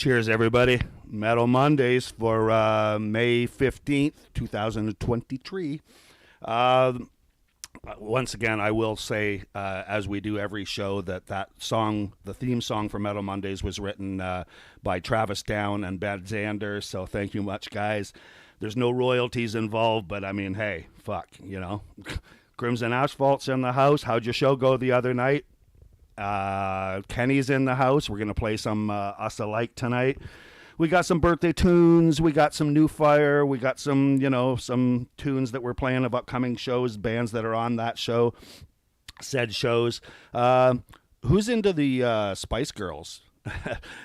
Cheers, everybody. Metal Mondays for May 15th, 2023. Once again, I will say, as we do every show, that song, the theme song for Metal Mondays, was written by Travis Down and Ben Zander, so thank you much, guys. There's no royalties involved, but I mean, hey, fuck, you know. Crimson Asphalt's in the house. How'd your show go the other night? Kenny's in the house. We're going to play some Us Alike tonight. We got some birthday tunes. We got some new fire. We got some, some tunes that we're playing of upcoming shows, bands that are on that show, said shows. Who's into the Spice Girls?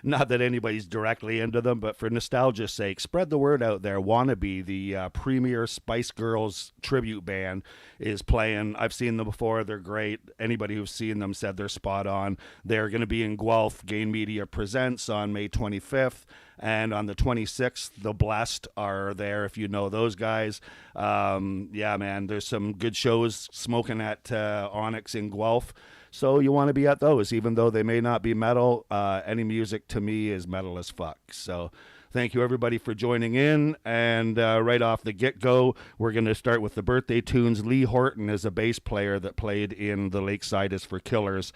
Not that anybody's directly into them, but for nostalgia's sake, spread the word out there. Wannabe, the premier Spice Girls tribute band, is playing. I've seen them before. They're great. Anybody who's seen them said they're spot on. They're going to be in Guelph. Gain Media Presents on May 25th. And on the 26th, The Blessed are there, if you know those guys. Yeah, man, there's some good shows smoking at Onyx in Guelph. So you want to be at those, even though they may not be metal. Any music to me is metal as fuck. So thank you, everybody, for joining in. And right off the get-go, we're going to start with the birthday tunes. Lee Horton is a bass player that played in The Lakeside is for Killers.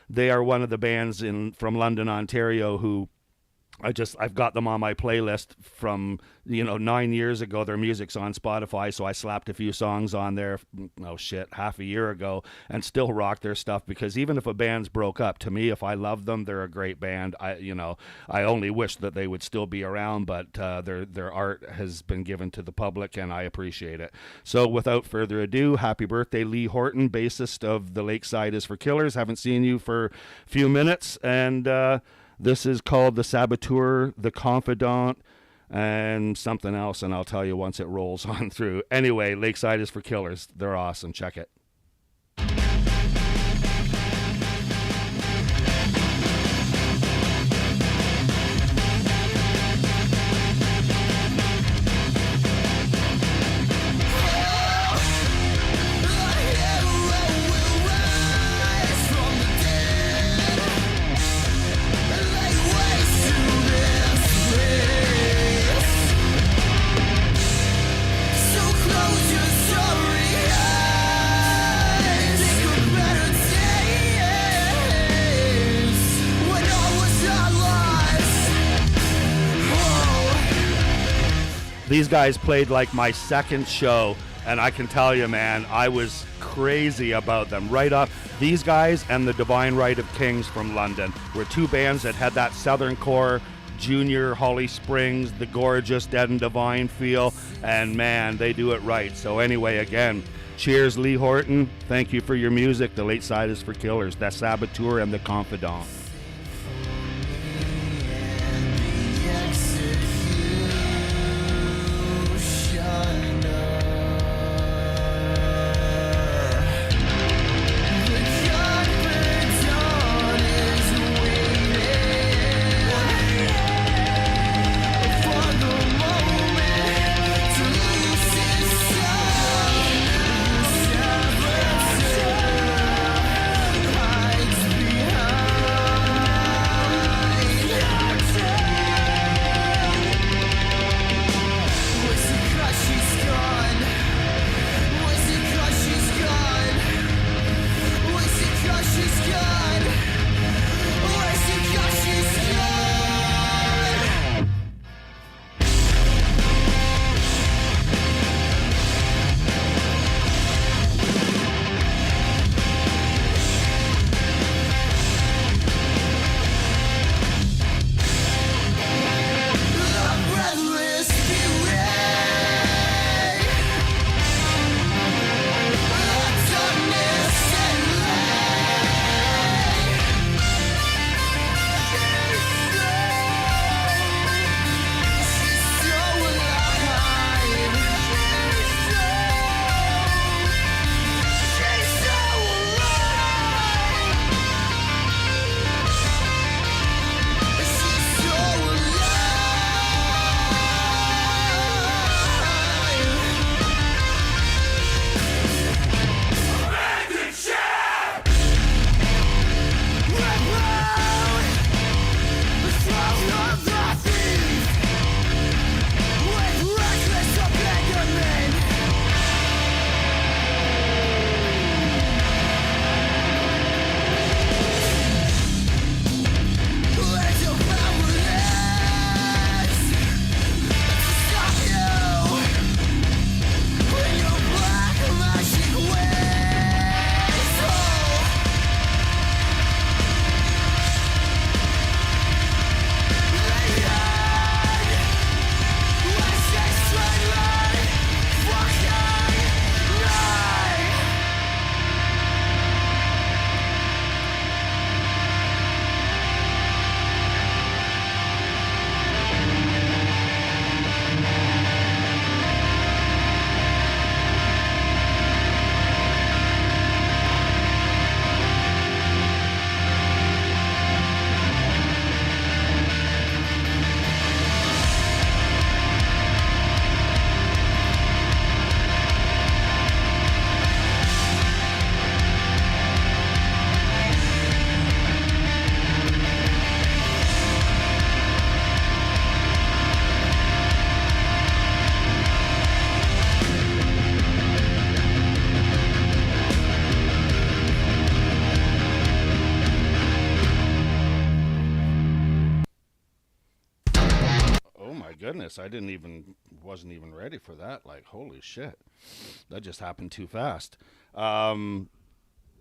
They are one of the bands from London, Ontario, who I've got them on my playlist from, 9 years ago. Their music's on Spotify, so I slapped a few songs on there, half a year ago, and still rock their stuff, because even if a band's broke up, to me, if I love them, they're a great band. I only wish that they would still be around, but their art has been given to the public, and I appreciate it. So without further ado, happy birthday, Lee Horton, bassist of The Lakeside is for Killers. Haven't seen you for a few minutes, and this is called The Saboteur, The Confidant, and something else, and I'll tell you once it rolls on through. Anyway, Lakeside is for Killers. They're awesome. Check it. These guys played like my second show, and I can tell you, man, I was crazy about them. Right off, these guys and the Divine Right of Kings from London were two bands that had that Southern Core, Junior, Holly Springs, The Gorgeous, Dead and Divine feel, and man, they do it right. So anyway, again, cheers, Lee Horton. Thank you for your music. The Late Side is for Killers, The Saboteur, and The Confidant. goodness, wasn't even ready for that. Like, holy shit, that just happened too fast.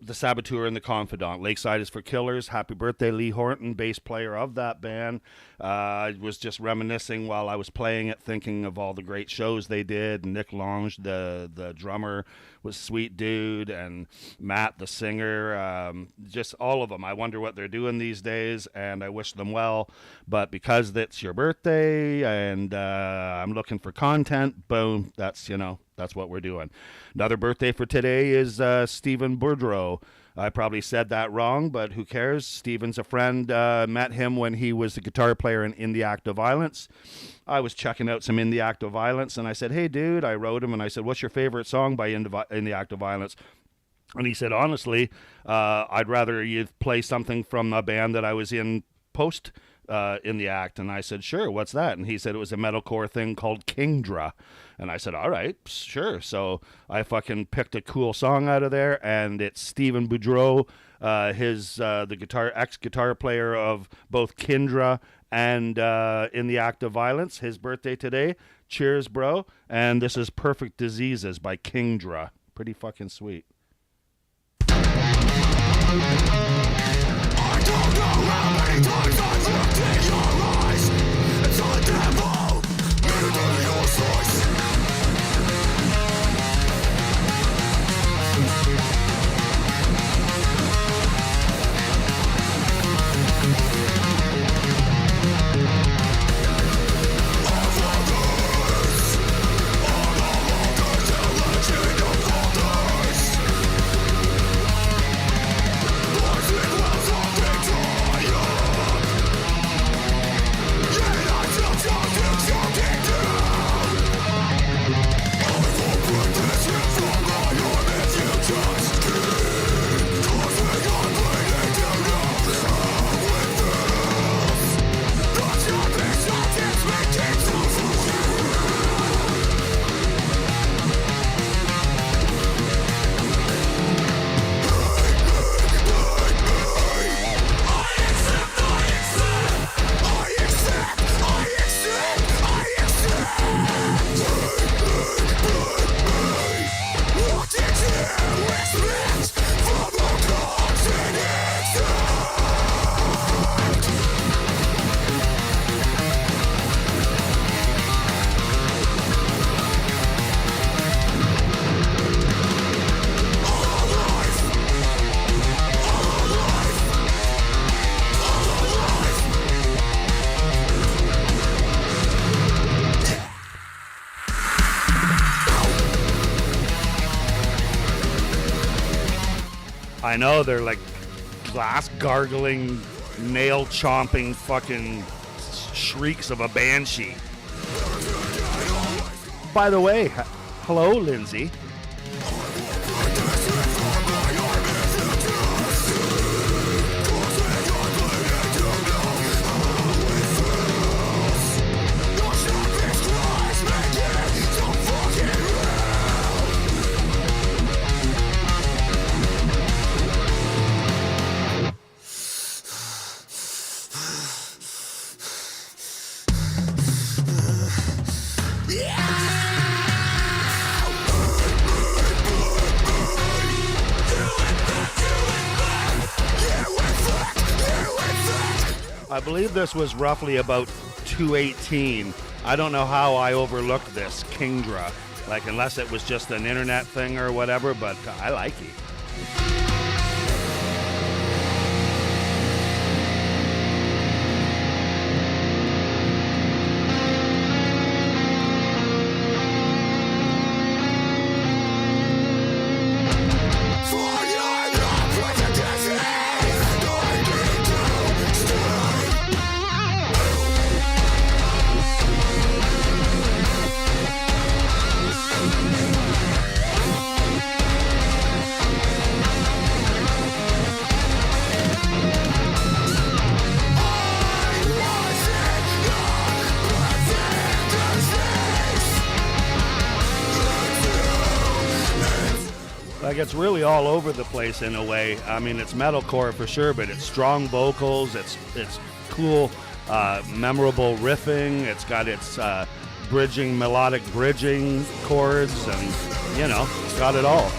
The Saboteur and the Confidant. Lakeside is for Killers. Happy birthday, Lee Horton, bass player of that band. I was just reminiscing while I was playing it, thinking of all the great shows they did. Nick Lange, the drummer, was sweet dude, and Matt, the singer. Just all of them. I wonder what they're doing these days, and I wish them well. But because it's your birthday and I'm looking for content, boom, that's what we're doing. Another birthday for today is Stephen Boudreau. I probably said that wrong, but who cares? Stephen's a friend. Met him when he was the guitar player in the Act of Violence. I was checking out some In the Act of Violence, and I said, hey, dude, I wrote him, and I said, what's your favorite song by In the Act of Violence? And he said, honestly, I'd rather you play something from a band that I was in post in the Act. And I said, sure, what's that? And he said it was a metalcore thing called Kingdra. And I said, all right, sure. So I fucking picked a cool song out of there, and it's Stephen Boudreau, the ex-guitar player of both Kingdra and In the Act of Violence. His birthday today. Cheers, bro. And this is Perfect Diseases by Kingdra. Pretty fucking sweet. I don't know how many times I've looked in your eyes. It's the devil, murder your choice. I know, they're like glass gargling, nail chomping fucking shrieks of a banshee. By the way, hello, Lindsay. I believe this was roughly about 218. I don't know how I overlooked this, Kingdra. Like, unless it was just an internet thing or whatever, but I like it. Like, it's really all over the place in a way. I mean, it's metalcore for sure, but it's strong vocals. It's cool memorable riffing. It's got its melodic bridging chords, and it's got it all.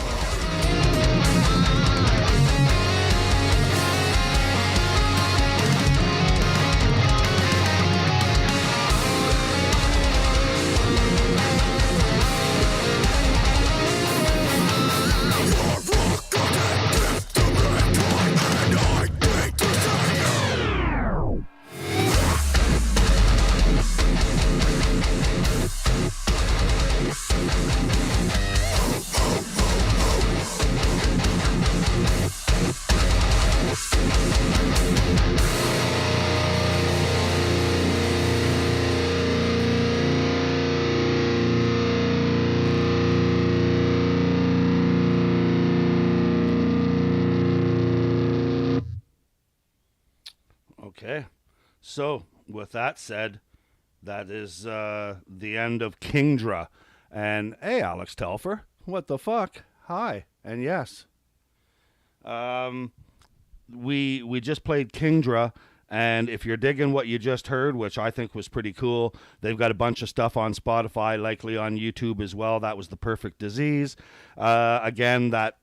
Okay, so with that said, that is the end of Kingdra. And hey, Alex Telfer, what the fuck? Hi, and yes. We just played Kingdra, and if you're digging what you just heard, which I think was pretty cool, they've got a bunch of stuff on Spotify, likely on YouTube as well. That was The Perfect Disease. Again, that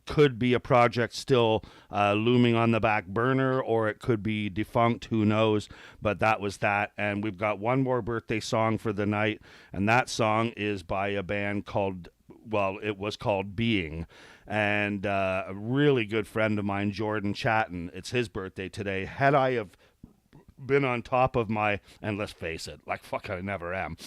could be a project still looming on the back burner, or it could be defunct, who knows, but that was that. And we've got one more birthday song for the night, and that song is by a band called, it was called Being, and a really good friend of mine, Jordan Chatton. It's his birthday today. Had I have been on top of my, and let's face it, like fuck, I never am.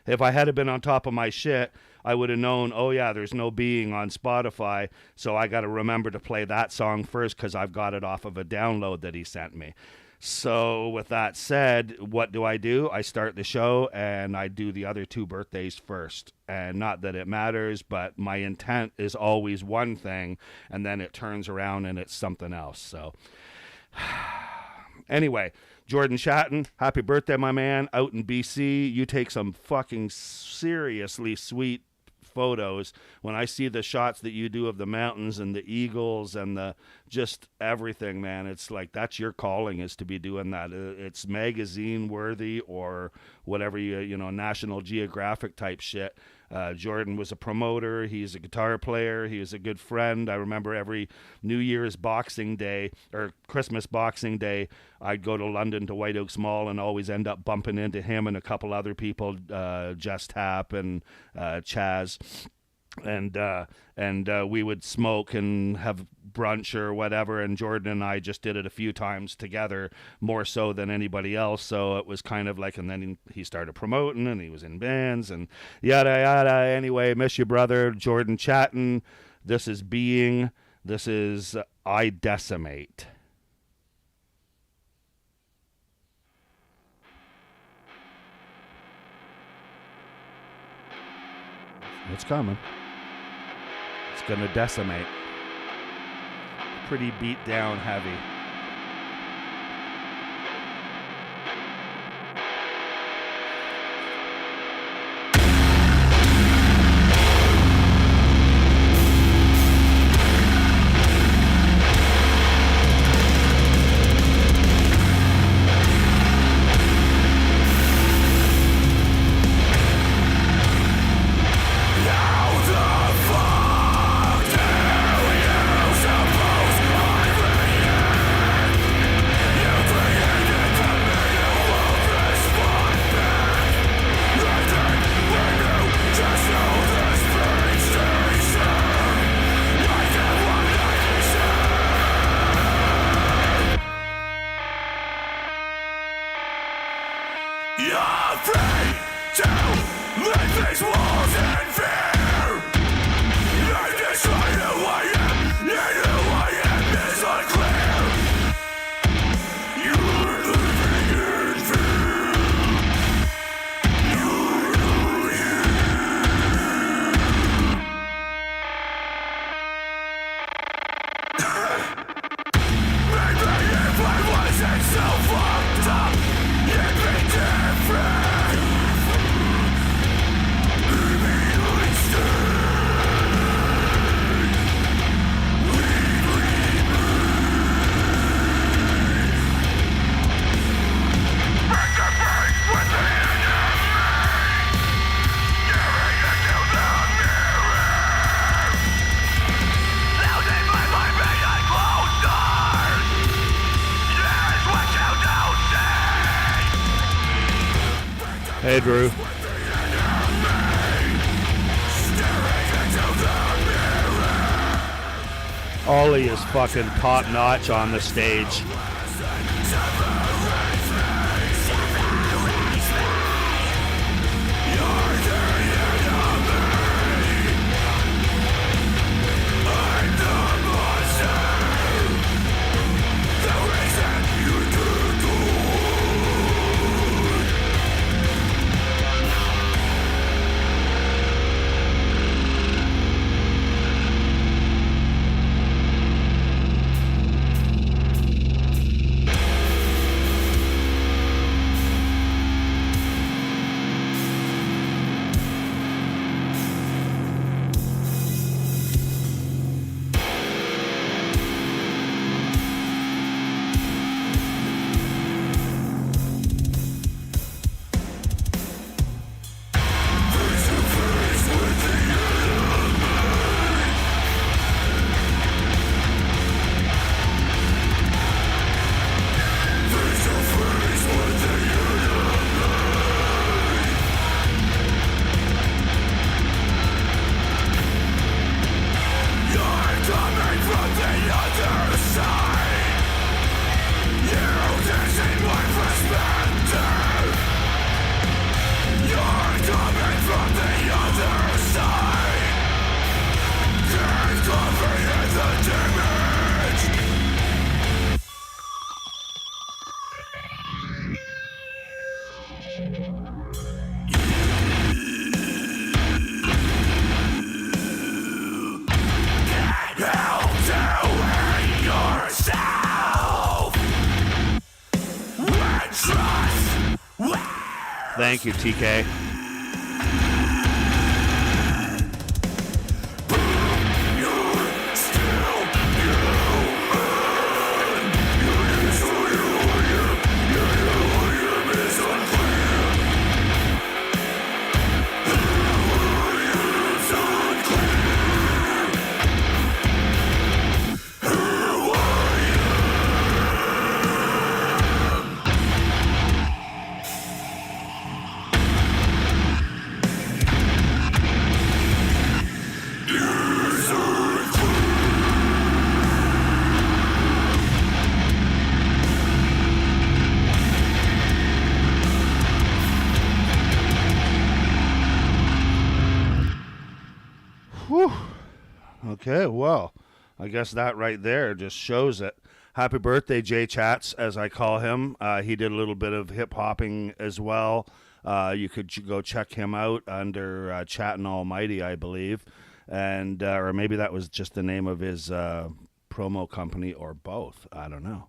If I had been on top of my shit, I would have known, oh yeah, there's no Being on Spotify, so I got to remember to play that song first because I've got it off of a download that he sent me. So with that said, what do? I start the show and I do the other two birthdays first. And not that it matters, but my intent is always one thing, and then it turns around and it's something else. So anyway, Jordan Chatton, happy birthday, my man, out in BC. You take some fucking seriously sweet photos. When I see the shots that you do of the mountains and the eagles and the just everything, man, it's like that's your calling, is to be doing that. It's magazine worthy or whatever, National Geographic type shit. Jordan was a promoter. He's a guitar player. He was a good friend. I remember every New Year's Boxing Day or Christmas Boxing Day, I'd go to London to White Oaks Mall and always end up bumping into him and a couple other people, Jess Tapp and Chaz. And we would smoke and have brunch or whatever, and Jordan and I just did it a few times together, more so than anybody else. So it was kind of like, and then he started promoting and he was in bands and yada yada. Anyway, miss you, brother. Jordan Chatton. This is Being. This is I Decimate. It's coming. It's gonna decimate. Pretty beat down heavy. How the fuck do you suppose my Hey, Drew. Ollie is fucking top notch on the stage. Thank you, TK. Okay, well, I guess that right there just shows it. Happy birthday, Jay Chats, as I call him. He did a little bit of hip-hopping as well. You could go check him out under Chattin' Almighty, I believe. And or maybe that was just the name of his promo company, or both. I don't know.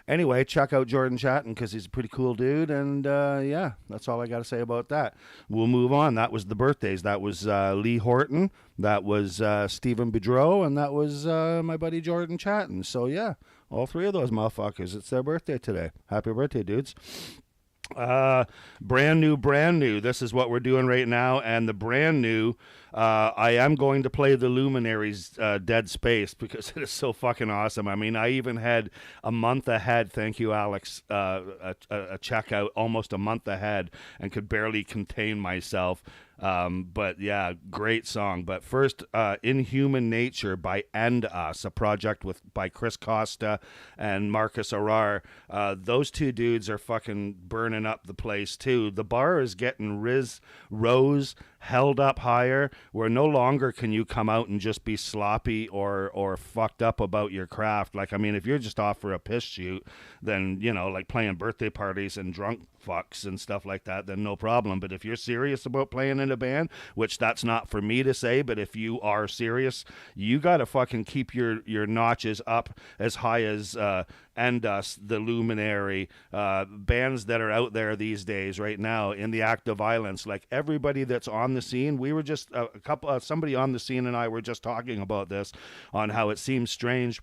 Anyway, check out Jordan Chattin because he's a pretty cool dude. And yeah, that's all I got to say about that. We'll move on. That was the birthdays. That was Lee Horton. That was Stephen Boudreau. And that was my buddy Jordan Chattin. So yeah, all three of those motherfuckers. It's their birthday today. Happy birthday, dudes. Brand new. This is what we're doing right now. And the brand new, I am going to play the Luminaries Dead Space because it is so fucking awesome. I mean, I even had a month ahead, thank you, Alex, a checkout almost a month ahead and could barely contain myself. But yeah, great song. But first, Inhuman Nature by End Us, a project by Chris Costa and Marcus Arar. Those two dudes are fucking burning up the place too. The bar is getting rose held up higher, where no longer can you come out and just be sloppy or fucked up about your craft. Like, I mean, if you're just off for a piss shoot, then, you know, like playing birthday parties and drunk fucks and stuff like that, then no problem. But if you're serious about playing in a band, which that's not for me to say, but if you are serious, you gotta fucking keep your notches up as high as End Us, The Luminary, bands that are out there these days right now in the act of violence. Like everybody that's on the scene, we were just somebody on the scene and I were just talking about this, on how it seems strange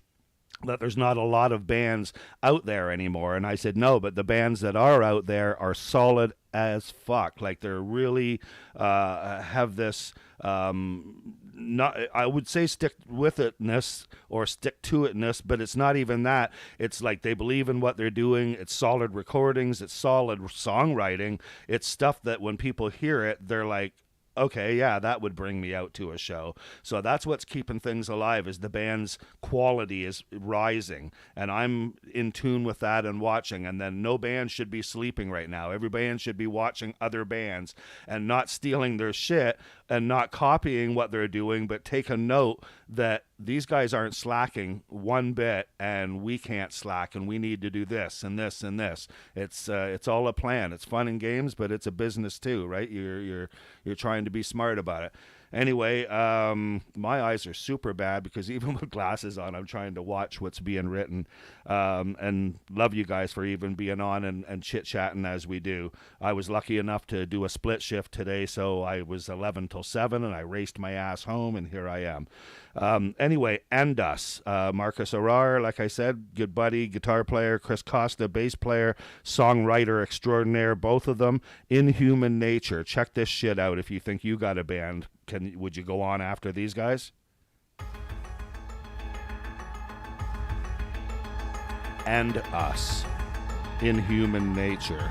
that there's not a lot of bands out there anymore. And I said, no, but the bands that are out there are solid as fuck. Like, they're really have this, not, I would say stick with itness or stick to itness, but it's not even that. It's like they believe in what they're doing. It's solid recordings. It's solid songwriting. It's stuff that when people hear it, they're like, okay, yeah, that would bring me out to a show. So that's what's keeping things alive, is the band's quality is rising, and I'm in tune with that and watching. And then no band should be sleeping right now. Every band should be watching other bands and not stealing their shit and not copying what they're doing, but take a note that these guys aren't slacking one bit, and we can't slack, and we need to do this and this and this. It's all a plan. It's fun and games, but it's a business too, right? You're trying to be smart about it. Anyway, my eyes are super bad because even with glasses on, I'm trying to watch what's being written. And love you guys for even being on and chit-chatting as we do. I was lucky enough to do a split shift today, so I was 11 till 7, and I raced my ass home, and here I am. Anyway, and us. Marcus Arar, like I said, good buddy, guitar player. Chris Costa, bass player, songwriter extraordinaire, both of them. Inhuman Nature. Check this shit out if you think you got a band. Would you go on after these guys? And us. Inhuman Nature.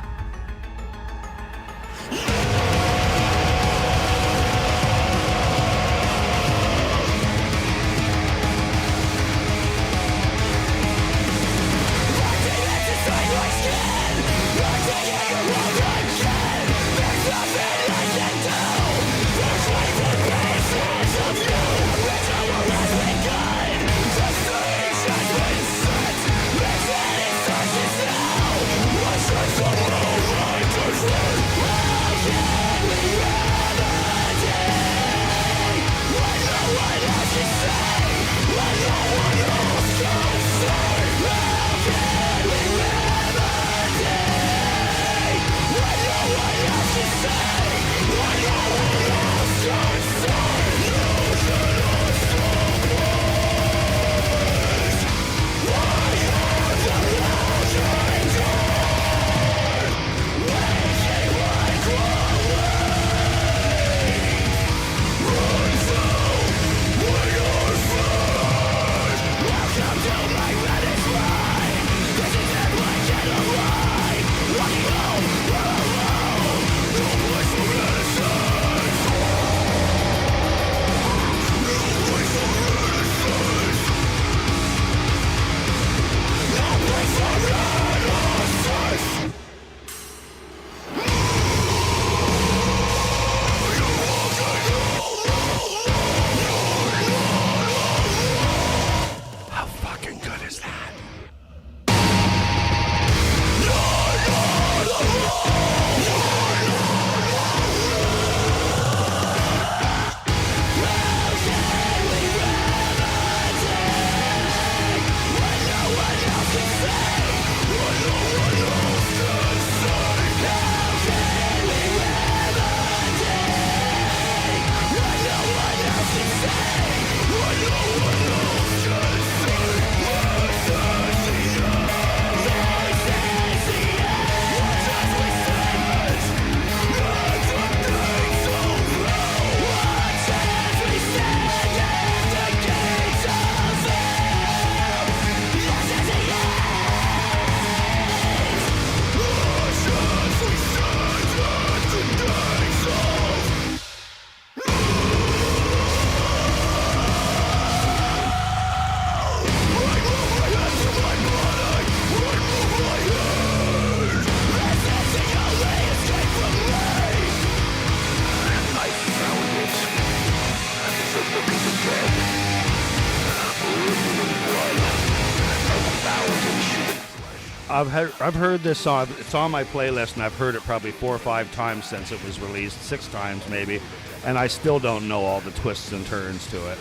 I've heard this song. It's on my playlist, and I've heard it probably 4 or 5 times since it was released, 6 times maybe, and I still don't know all the twists and turns to it.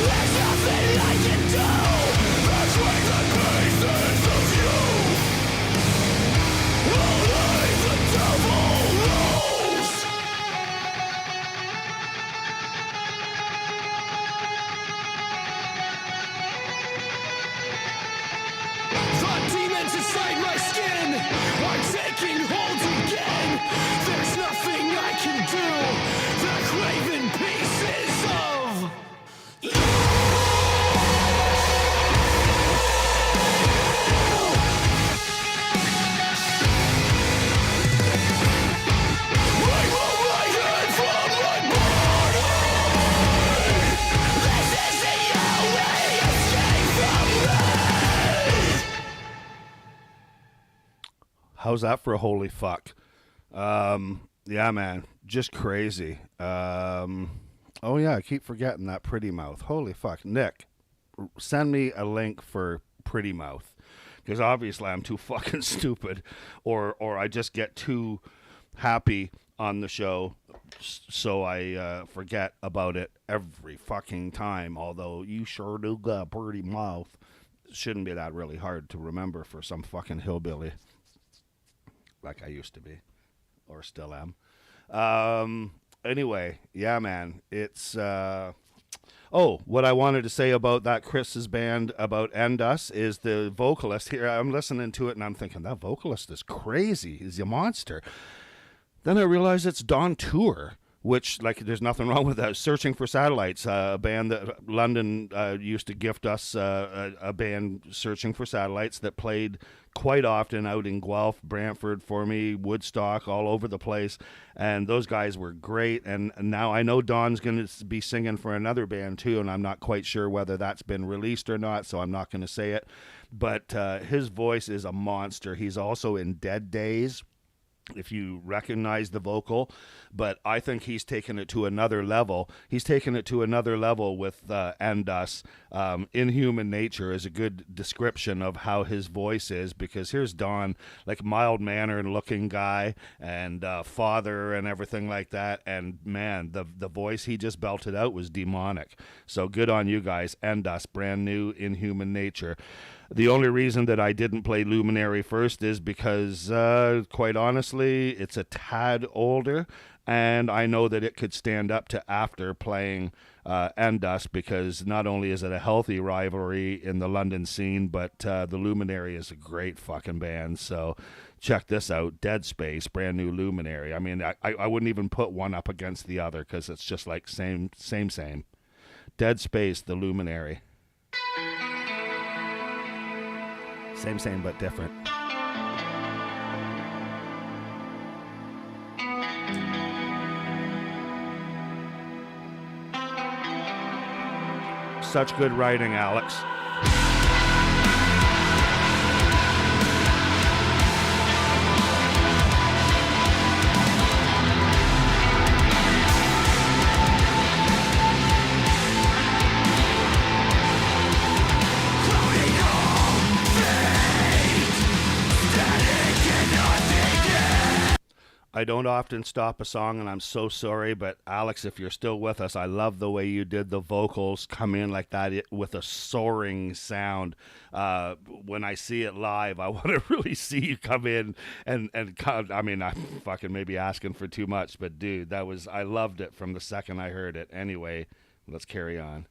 There's nothing I can do. Between the How's that for a holy fuck? Yeah, man, just crazy. Oh yeah, I keep forgetting that Pretty Mouth. Holy fuck, Nick, send me a link for Pretty Mouth, because obviously I'm too fucking stupid, or I just get too happy on the show, so I forget about it every fucking time. Although you sure do got a pretty mouth. Shouldn't be that really hard to remember for some fucking hillbilly like I used to be, or still am. Anyway, yeah, man, it's oh, what I wanted to say about that Chris's band about End Us is the vocalist here. I'm listening to it and I'm thinking, that vocalist is crazy. He's a monster. Then I realized it's Don Tour, which, like, there's nothing wrong with that. Searching for Satellites, a band that London used to gift us, a band, Searching for Satellites, that played quite often out in Guelph, Brantford for me, Woodstock, all over the place. And those guys were great. And now I know Don's going to be singing for another band too, and I'm not quite sure whether that's been released or not, so I'm not going to say it. But his voice is a monster. He's also in Dead Days, if you recognize the vocal, but I think he's taken it to another level. He's taken it to another level with End Us. Inhuman Nature is a good description of how his voice is, because here's Don, like, mild-mannered looking guy and father and everything like that, and man, the voice he just belted out was demonic. So good on you guys. End Us, brand new Inhuman Nature. The only reason that I didn't play Luminary first is because, quite honestly, it's a tad older, and I know that it could stand up to After playing End Us, because not only is it a healthy rivalry in the London scene, but the Luminary is a great fucking band. So check this out, Dead Space, brand new Luminary. I mean, I wouldn't even put one up against the other, because it's just like same. Dead Space, the Luminary. Same, but different. Such good writing, Alex. I don't often stop a song, and I'm so sorry, but Alex, if you're still with us, I love the way you did the vocals come in like that with a soaring sound. When I see it live, I want to really see you come in and I mean, I'm fucking maybe asking for too much, but dude, I loved it from the second I heard it. Anyway, let's carry on.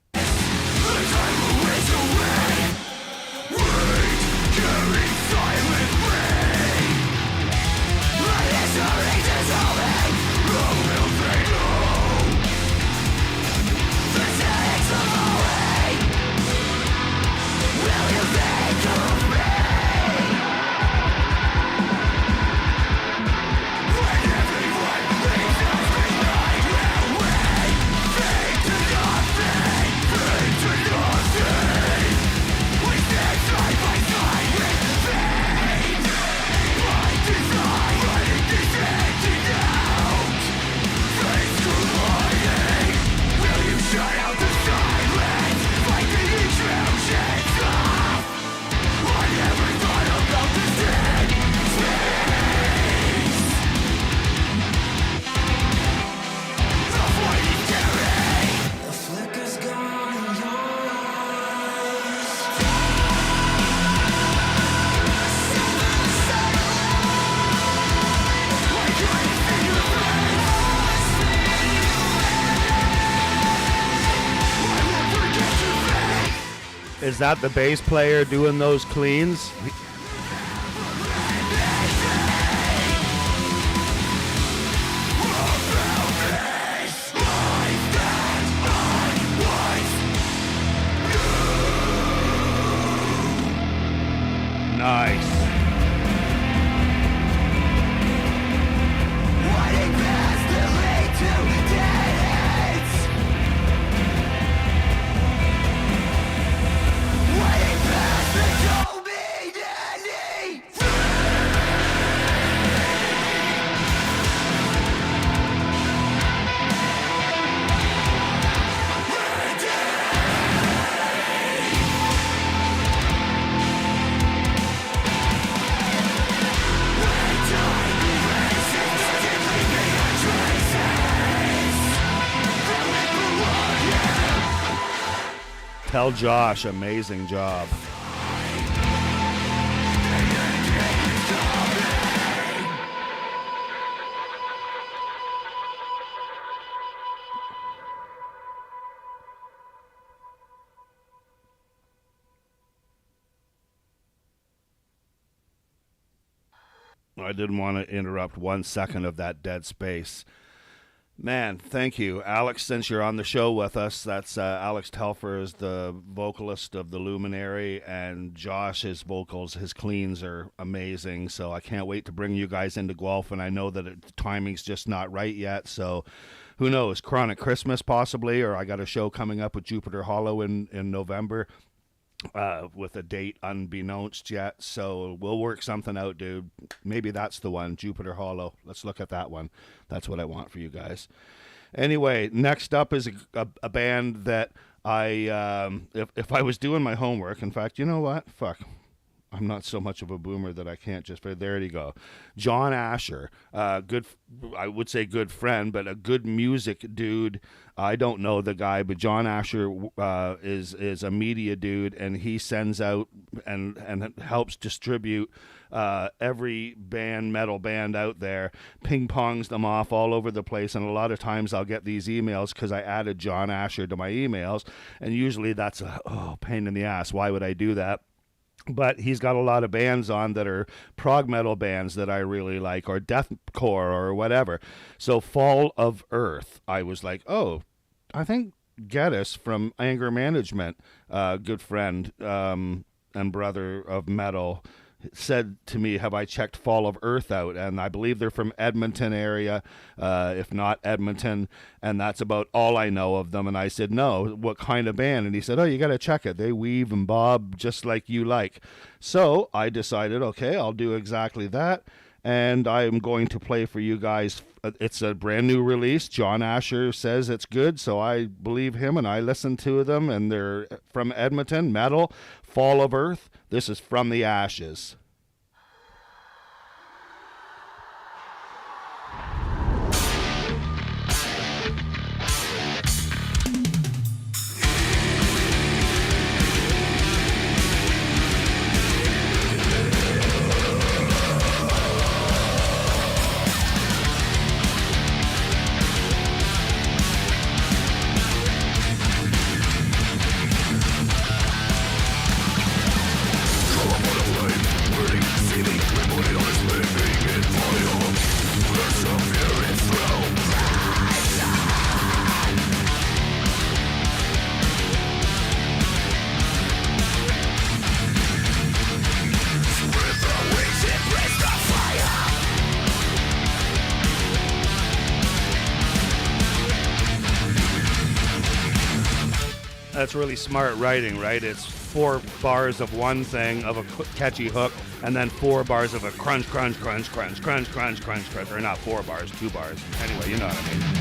Is that the bass player doing those cleans? Nice. Tell Josh, amazing job. I didn't want to interrupt 1 second of that dead space. Man, thank you. Alex, since you're on the show with us, that's Alex Telfer is the vocalist of The Luminary, and Josh's vocals, his cleans are amazing, so I can't wait to bring you guys into Guelph, and I know that the timing's just not right yet, so who knows, Chronic Christmas possibly, or I got a show coming up with Jupiter Hollow in November. With a date unbeknownst yet, so we'll work something out, dude. Maybe that's the one, Jupiter Hollow. Let's look at that one. That's what I want for you guys. Anyway, next up is a band that I, if I was doing my homework, in fact, you know what? Fuck. I'm not so much of a boomer that I can't just. There you go, John Asher. Good, I would say good friend, but a good music dude. I don't know the guy, but John Asher is a media dude, and he sends out and helps distribute every metal band out there, ping pongs them off all over the place, and a lot of times I'll get these emails because I added John Asher to my emails, and usually that's a pain in the ass. Why would I do that? But he's got a lot of bands on that are prog metal bands that I really like, or deathcore or whatever. So Fall of Earth, I was like, oh, I think Geddes from Anger Management, good friend and brother of metal, said to me, have I checked Fall of Earth out? And I believe they're from Edmonton area, if not Edmonton, and that's about all I know of them. And I said, no, what kind of band? And he said, oh, you got to check it. They weave and bob just like you like. So I decided, okay, I'll do exactly that. And I'm going to play for you guys. It's a brand new release. John Asher says it's good, so I believe him, and I listen to them, and they're from Edmonton, metal, Fall of Earth. This is From the Ashes. That's really smart writing, right? It's 4 bars of one thing, of a catchy hook, and then 4 bars of a crunch, crunch, crunch, crunch, crunch, crunch, crunch, crunch. Or not 4 bars, 2 bars. Anyway, you know what I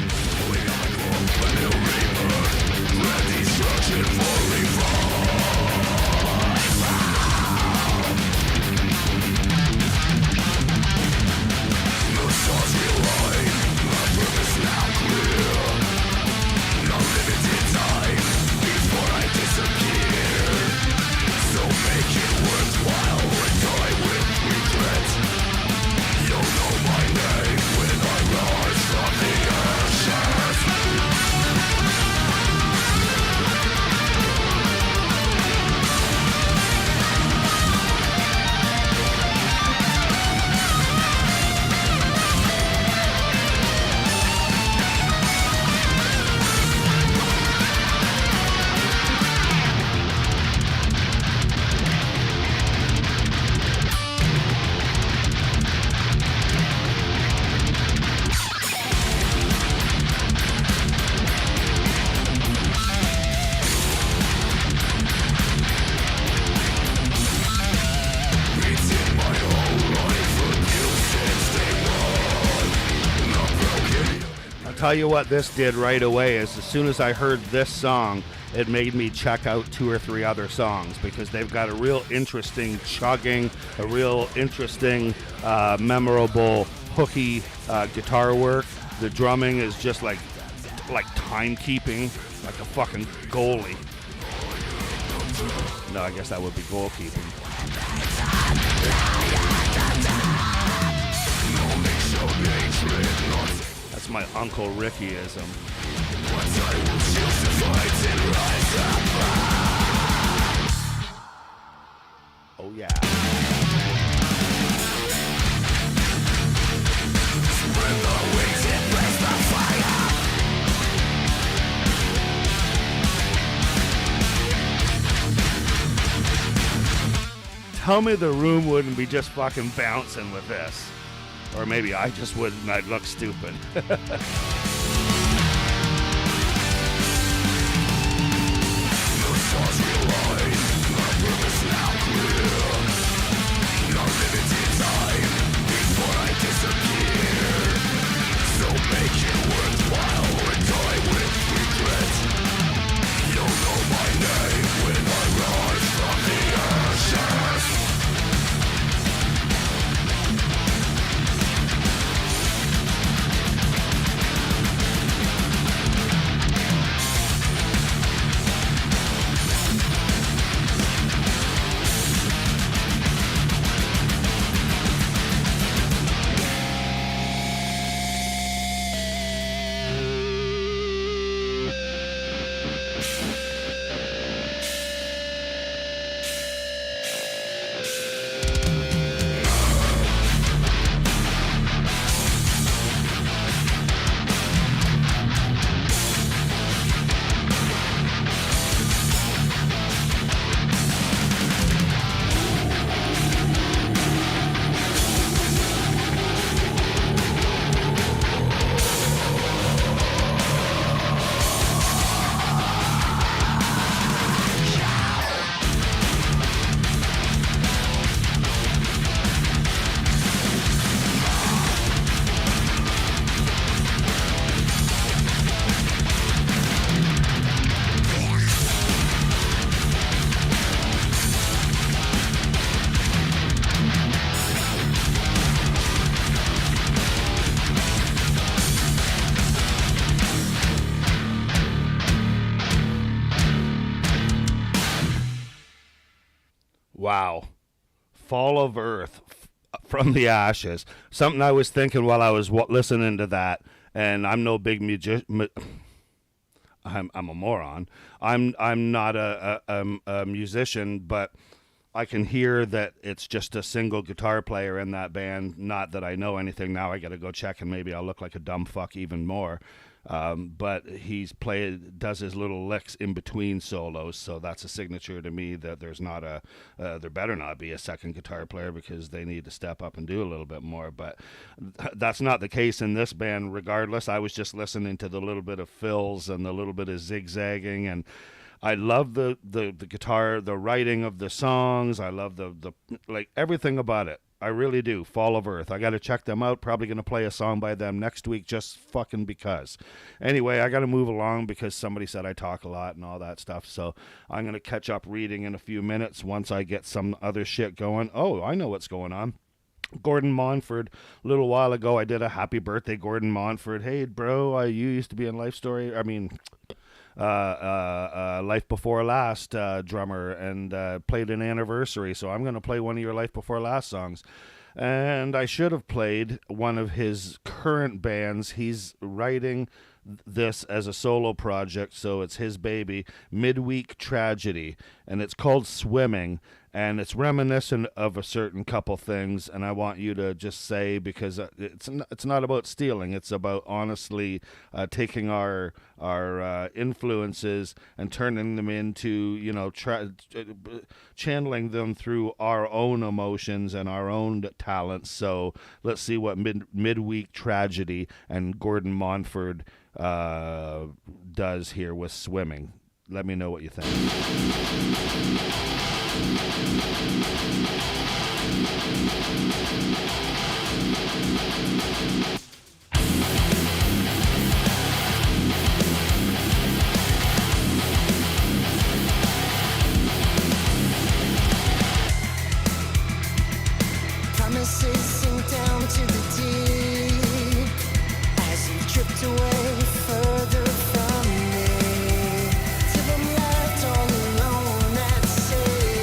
tell you what this did right away is as soon as I heard this song, it made me check out 2 or 3 other songs because they've got a real interesting chugging, a real interesting, memorable, hooky guitar work. The drumming is just like timekeeping, like a fucking goalie. No, I guess that would be goalkeeping. That's my Uncle Rickyism. Oh yeah. Spread the wings and raise the fire. Tell me the room wouldn't be just fucking bouncing with this. Or maybe I just would and I'd look stupid. Wow. Fall of Earth from the Ashes. Something I was thinking while I was listening to that, and I'm no big I'm a moron. I'm not a musician, but I can hear that it's just a single guitar player in that band. Not that I know anything. Now I got to go check, and maybe I'll look like a dumb fuck even more. But does his little licks in between solos, so that's a signature to me that there's not there better not be a second guitar player, because they need to step up and do a little bit more. But that's not the case in this band. Regardless, I was just listening to the little bit of fills and the little bit of zigzagging, and I love the guitar, the writing of the songs. I love the like everything about it. I really do. Fall of Earth. I got to check them out. Probably going to play a song by them next week, just fucking because. Anyway, I got to move along because somebody said I talk a lot and all that stuff. So I'm going to catch up reading in a few minutes once I get some other shit going. Oh, I know what's going on. Gordon Montford, a little while ago, I did a happy birthday, Gordon Montford. Hey, bro, you used to be in Life Story. I mean, Life Before Last drummer, and played an anniversary, so I'm going to play one of your Life Before Last songs. And I should have played one of his current bands. He's writing this as a solo project, so it's his baby, Midweek Tragedy, and it's called Swimming, and it's reminiscent of a certain couple things, and I want you to just say, because it's not about stealing, it's about honestly taking our influences and turning them into, you know, channeling them through our own emotions and our own talents. So let's see what Midweek Tragedy and Gordon Montford does here with Swimming. Let me know what you think. Promises sink down to the deep as you drift away further from me, till I'm left all alone at sea.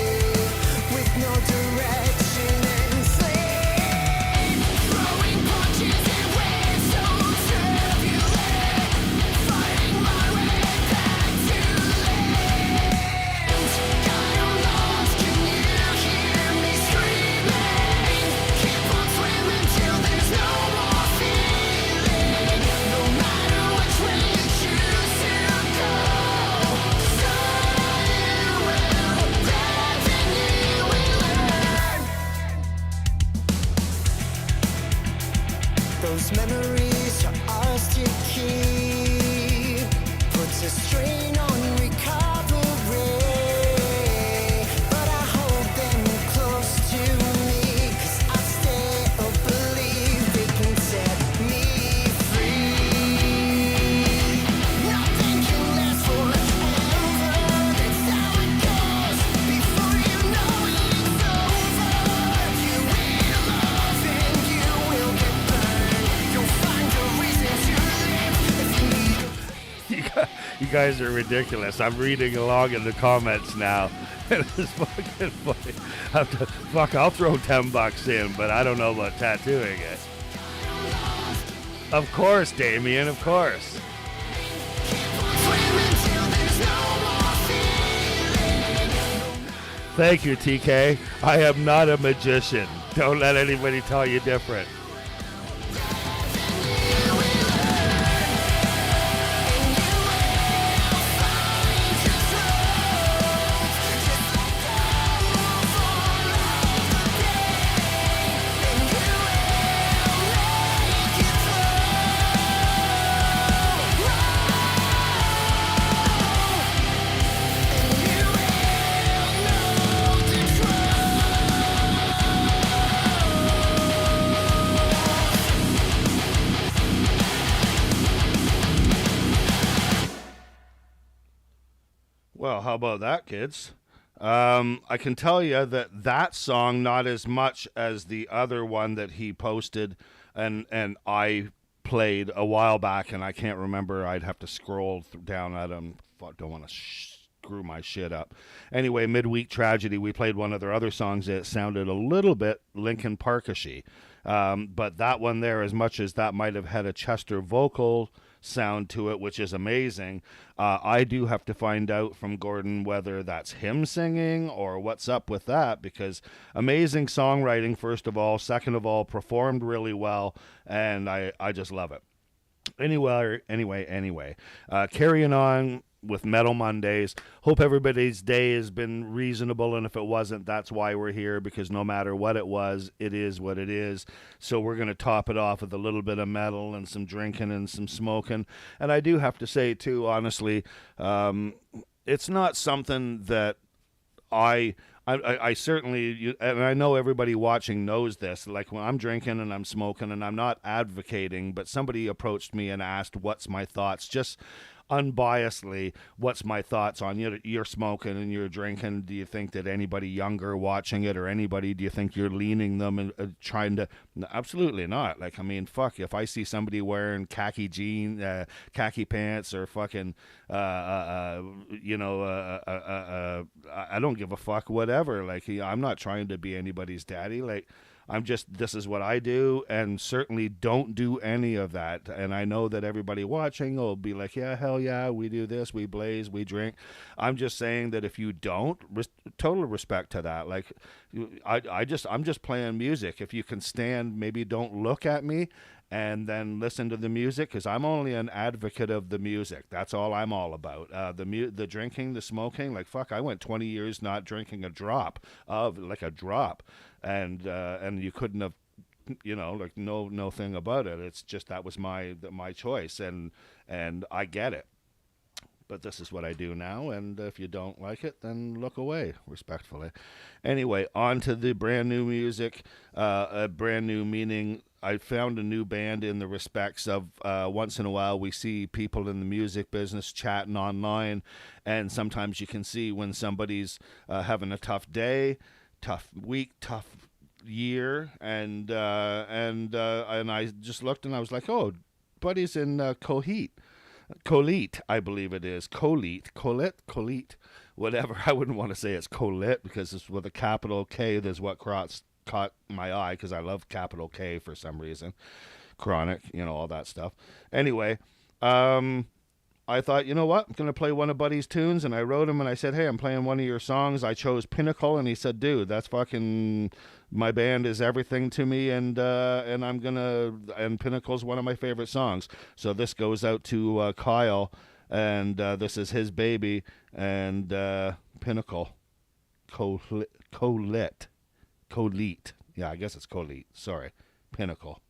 Those memories are ours to keep. Puts a strain on recovery. But I hold them close to me, 'cause I still believe they can set me free. Nothing can last forever. That's how it goes. Before you know it's over, you will love and you will get burned. You'll find a reason to live if you need You guys are ridiculous. I'm reading along in the comments now. It's fucking funny. I'll throw $10 in, but I don't know about tattooing it. Of course, Damien, of course. swimming till there's no more feeling. Thank you, TK. I am not a magician. Don't let anybody tell you different. Well, how about that, kids? I can tell you that song, not as much as the other one that he posted and I played a while back, and I can't remember. I'd have to scroll down at him. Don't want to screw my shit up. Anyway, Midweek Tragedy, we played one of their other songs that sounded a little bit Linkin Parkish-y. But that one there, as much as that might have had a Chester vocal sound to it, which is amazing, I do have to find out from Gordon whether that's him singing or what's up with that, because amazing songwriting, first of all. Second of all, performed really well, and I just love it. Anyway, carrying on with Metal Mondays. Hope everybody's day has been reasonable, and if it wasn't, that's why we're here, because no matter what it was, it is what it is. So we're going to top it off with a little bit of metal and some drinking and some smoking. And I do have to say, too, honestly, it's not something that I certainly, and I know everybody watching knows this, like when I'm drinking and I'm smoking, and I'm not advocating, but somebody approached me and asked what's my thoughts, just unbiasedly, what's my thoughts on you're smoking and you're drinking. Do you think that anybody younger watching it, or anybody, do you think you're leaning them and trying to? No, absolutely not. Like, I mean, fuck, if I see somebody wearing khaki khaki pants, or fucking I don't give a fuck, whatever. Like, I'm not trying to be anybody's daddy. Like, this is what I do, and certainly don't do any of that. And I know that everybody watching will be like, yeah, hell yeah, we do this, we blaze, we drink. I'm just saying that if you don't, total respect to that. Like, I'm just playing music. If you can stand, maybe don't look at me and then listen to the music, because I'm only an advocate of the music. That's all I'm all about. The drinking, the smoking, like, fuck, I went 20 years not drinking a drop. And you couldn't have, like, no thing about it. It's just that was my choice, and I get it. But this is what I do now, and if you don't like it, then look away, respectfully. Anyway, on to the brand new music. Brand new meaning I found a new band in the respects of once in a while we see people in the music business chatting online, and sometimes you can see when somebody's having a tough day, tough week, tough year, and I just looked and I was like, oh, buddy's in Colette, I believe it is. Colette, whatever. I wouldn't want to say it's Colette, because it's with a capital K. There's what caught my eye, because I love capital K for some reason. Chronic, all that stuff. Anyway, I thought, you know what? I'm going to play one of Buddy's tunes, and I wrote him and I said, hey, I'm playing one of your songs. I chose Pinnacle, and he said, dude, that's fucking, my band is everything to me, and Pinnacle's one of my favorite songs. So this goes out to Kyle, and this is his baby, and Pinnacle, Colette. Yeah, I guess it's Colette. Sorry. Pinnacle.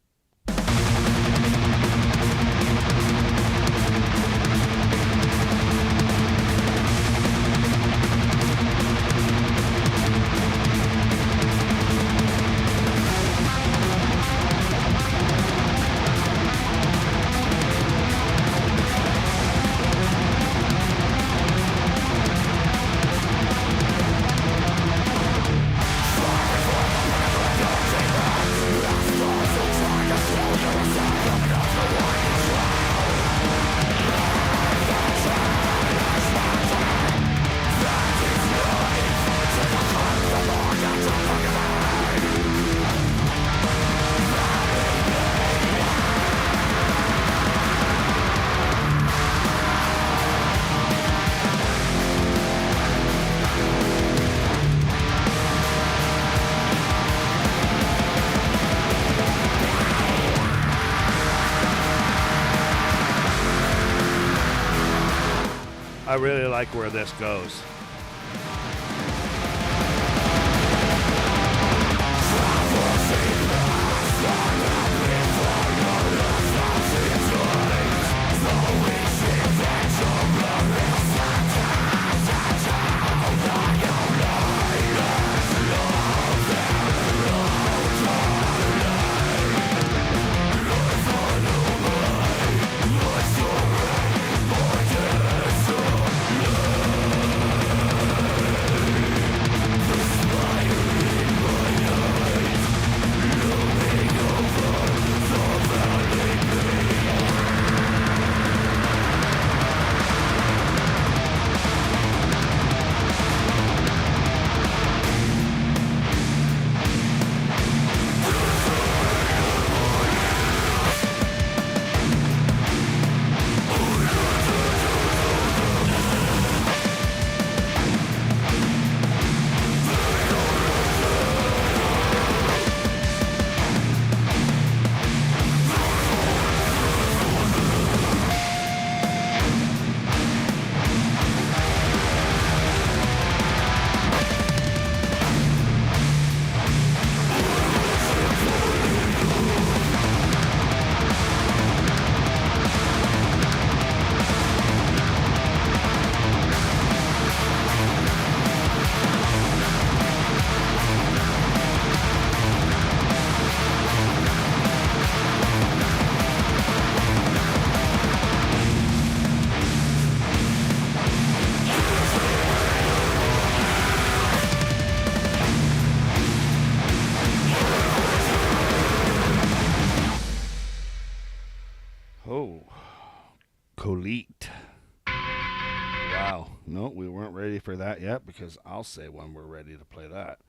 I really like where this goes. Colite. Wow. No, we weren't ready for that yet, because I'll say when we're ready to play that.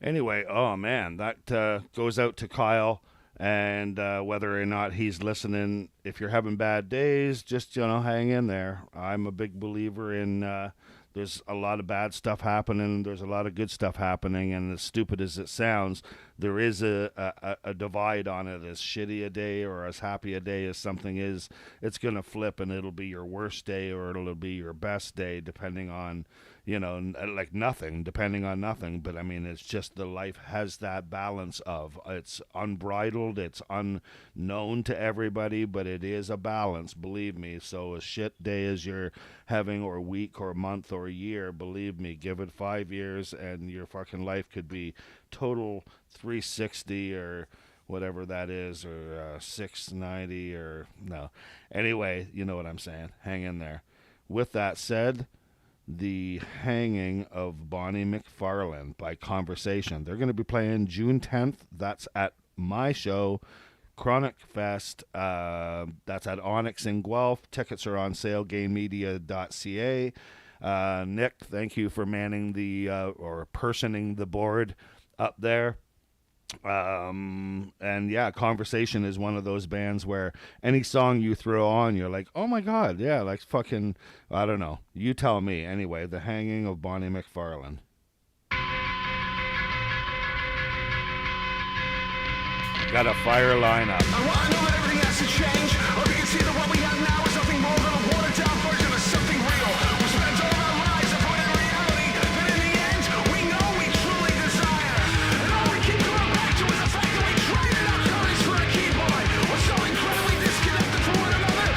Anyway, oh man, that goes out to Kyle, and whether or not he's listening, if you're having bad days, just, hang in there. I'm a big believer in there's a lot of bad stuff happening, there's a lot of good stuff happening, and as stupid as it sounds, there is a divide on it. As shitty a day or as happy a day as something is, it's going to flip, and it'll be your worst day or it'll be your best day, depending on, like nothing, depending on nothing. But I mean, it's just the life has that balance of it's unbridled, it's unknown to everybody, but it is a balance, believe me. So a shit day as you're having, or week or month or year, believe me, give it 5 years and your fucking life could be total 360 or whatever that is, or 690 or no. Anyway, you know what I'm saying. Hang in there. With that said, the Hanging of Bonnie McFarlane by Conversation. They're going to be playing June 10th. That's at my show, Chronic Fest. That's at Onyx in Guelph. Tickets are on sale, gainmedia.ca. Nick, thank you for manning the or personing the board up there. And yeah, Conversation is one of those bands where any song you throw on, you're like, oh my god, yeah, like fucking, I don't know, you tell me. Anyway, The Hanging of Bonnie McFarlane. Got a fire lineup. I want to know that everything has to change. Or we can see that what we have now is nothing more than a watered down version of something real. We spent all our lives avoiding reality, but in the end, we know we truly desire. And all we keep coming back to is the fact that we traded our courage for a keyboard. We're so incredibly disconnected from one another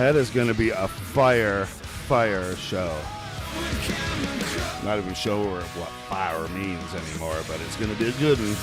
That is going to be a fire show. Not even sure what fire means anymore, but it's going to be a good one.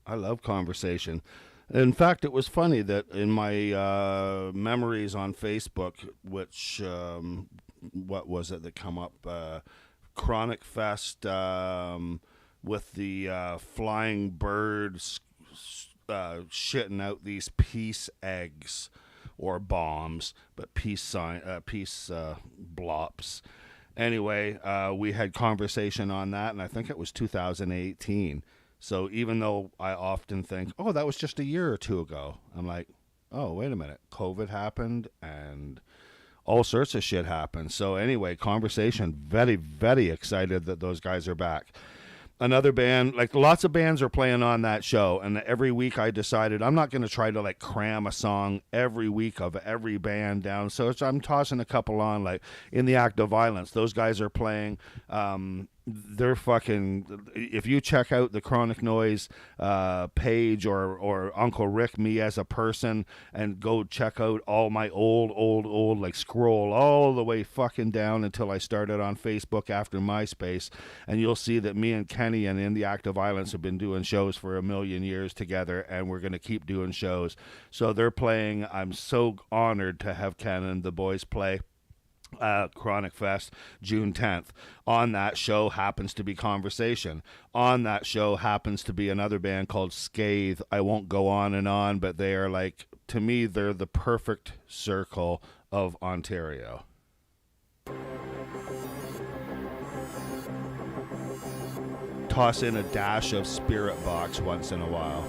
I love conversation. In fact, it was funny that in my memories on Facebook, which, what was it that come up? Chronic Fest with the flying birds shitting out these peace eggs or bombs, but peace blops. Anyway, we had conversation on that, and I think it was 2018. So even though I often think, oh, that was just a year or two ago, I'm like, oh, wait a minute. COVID happened and all sorts of shit happened. So anyway, conversation, very, very excited that those guys are back. Another band, like lots of bands are playing on that show. And every week I decided I'm not going to try to like cram a song every week of every band down. So I'm tossing a couple on, like In the Act of Violence. Those guys are playing. They're fucking, if you check out the Chronic Noise page or Uncle Rick, me as a person, and go check out all my old, like scroll all the way fucking down until I started on Facebook after MySpace, and you'll see that me and Kenny and In the Act of Violence have been doing shows for a million years together, and we're going to keep doing shows. So they're playing. I'm so honored to have Ken and the boys play Chronic Fest June 10th. On that show happens to be Conversation. On that show happens to be another band called Scathe. I won't go on and on, but they are like, to me, they're the perfect circle of Ontario. Toss in a dash of Spirit Box once in a while.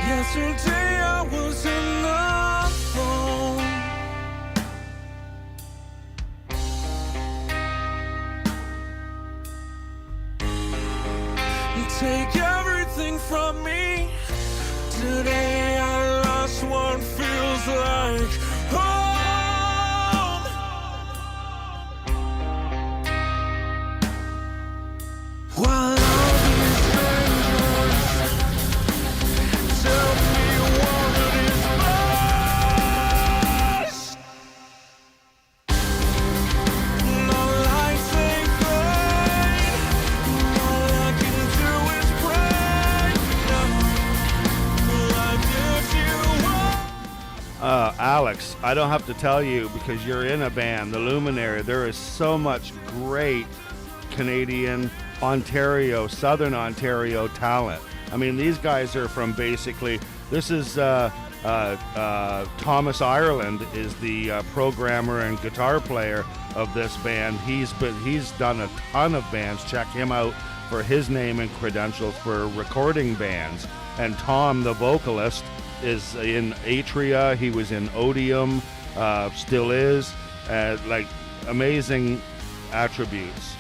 Yesterday I was alone. Take everything from me. Today I lost what feels like home. While all these strangers tell me what it is best. No lights ain't fade. All I can do is pray. Life gives you up. Alex, I don't have to tell you because you're in a band, The Luminary. There is so much great Canadian, Ontario, Southern Ontario talent. I mean, these guys are from basically. This is Thomas Ireland is the programmer and guitar player of this band. He's done a ton of bands. Check him out for his name and credentials for recording bands. And Tom, the vocalist, is in Atria. He was in Odium, still is. Like amazing attributes.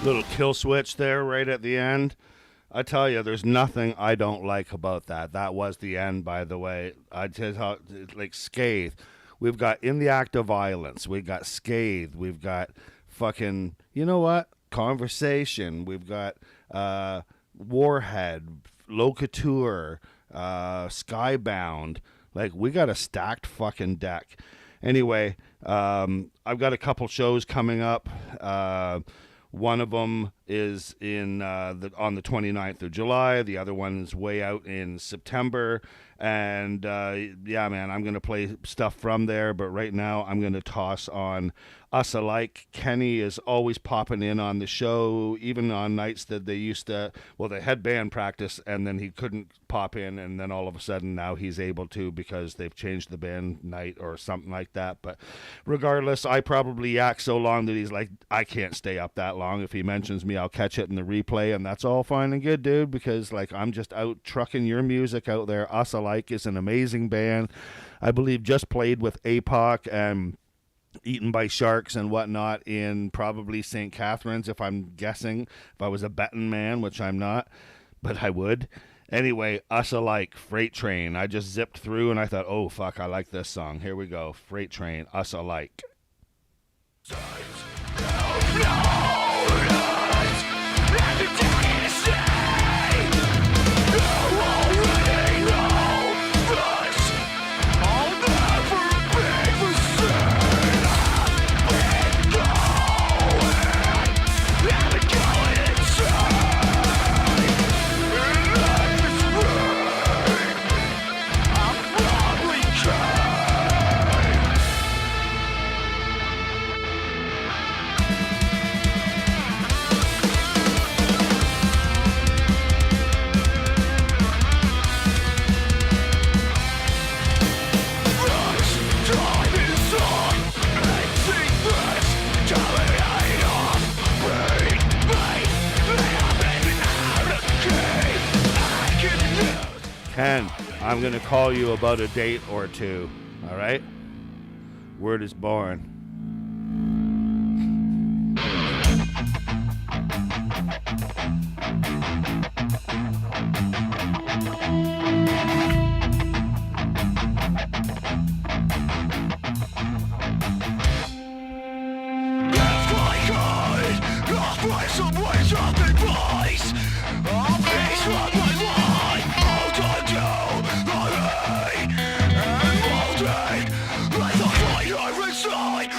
Little kill switch there right at the end. I tell you, there's nothing I don't like about that. That was the end, by the way. I tell you, like Scathe. We've got In the Act of Violence. We've got Scathe. We've got fucking, you know what? Conversation. We've got Warhead, Locateur, Skybound. Like, we got a stacked fucking deck. Anyway, I've got a couple shows coming up. One of them is on the 29th of July. The other one is way out in September. And, yeah, man, I'm going to play stuff from there. But right now I'm going to toss on Us Alike. Kenny is always popping in on the show, even on nights that they used to, well, they had band practice, and then he couldn't pop in. And then all of a sudden now he's able to because they've changed the band night or something like that. But regardless, I probably yak so long that he's like, I can't stay up that long. If he mentions me, I'll catch it in the replay, and that's all fine and good, dude, because like I'm just out trucking your music out there. Us Alike is an amazing band. I believe just played with APOC and Eaten by Sharks and whatnot in probably St. Catharines, if I'm guessing, if I was a betting man, which I'm not, but I would. Anyway, Us Alike, Freight Train. I just zipped through and I thought, oh fuck, I like this song. Here we go, Freight Train, Us Alike. Ken, I'm going to call you about a date or two, all right? Word is born. Inside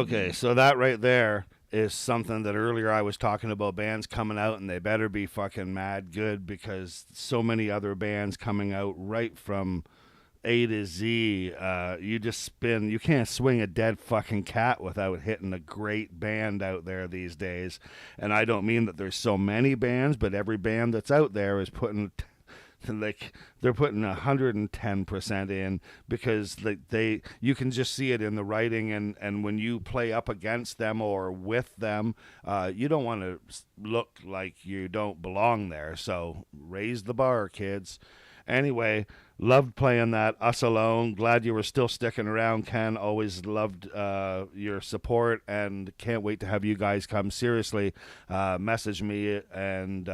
Okay, so that right there is something that earlier I was talking about bands coming out and they better be fucking mad good because so many other bands coming out right from A to Z. You can't swing a dead fucking cat without hitting a great band out there these days. And I don't mean that there's so many bands, but every band that's out there is putting like they're putting 110% in because you can just see it in the writing and when you play up against them or with them, you don't want to look like you don't belong there. So raise the bar, kids. Anyway, loved playing that. Us Alone. Glad you were still sticking around, Ken. Always loved your support and can't wait to have you guys come. Seriously, message me and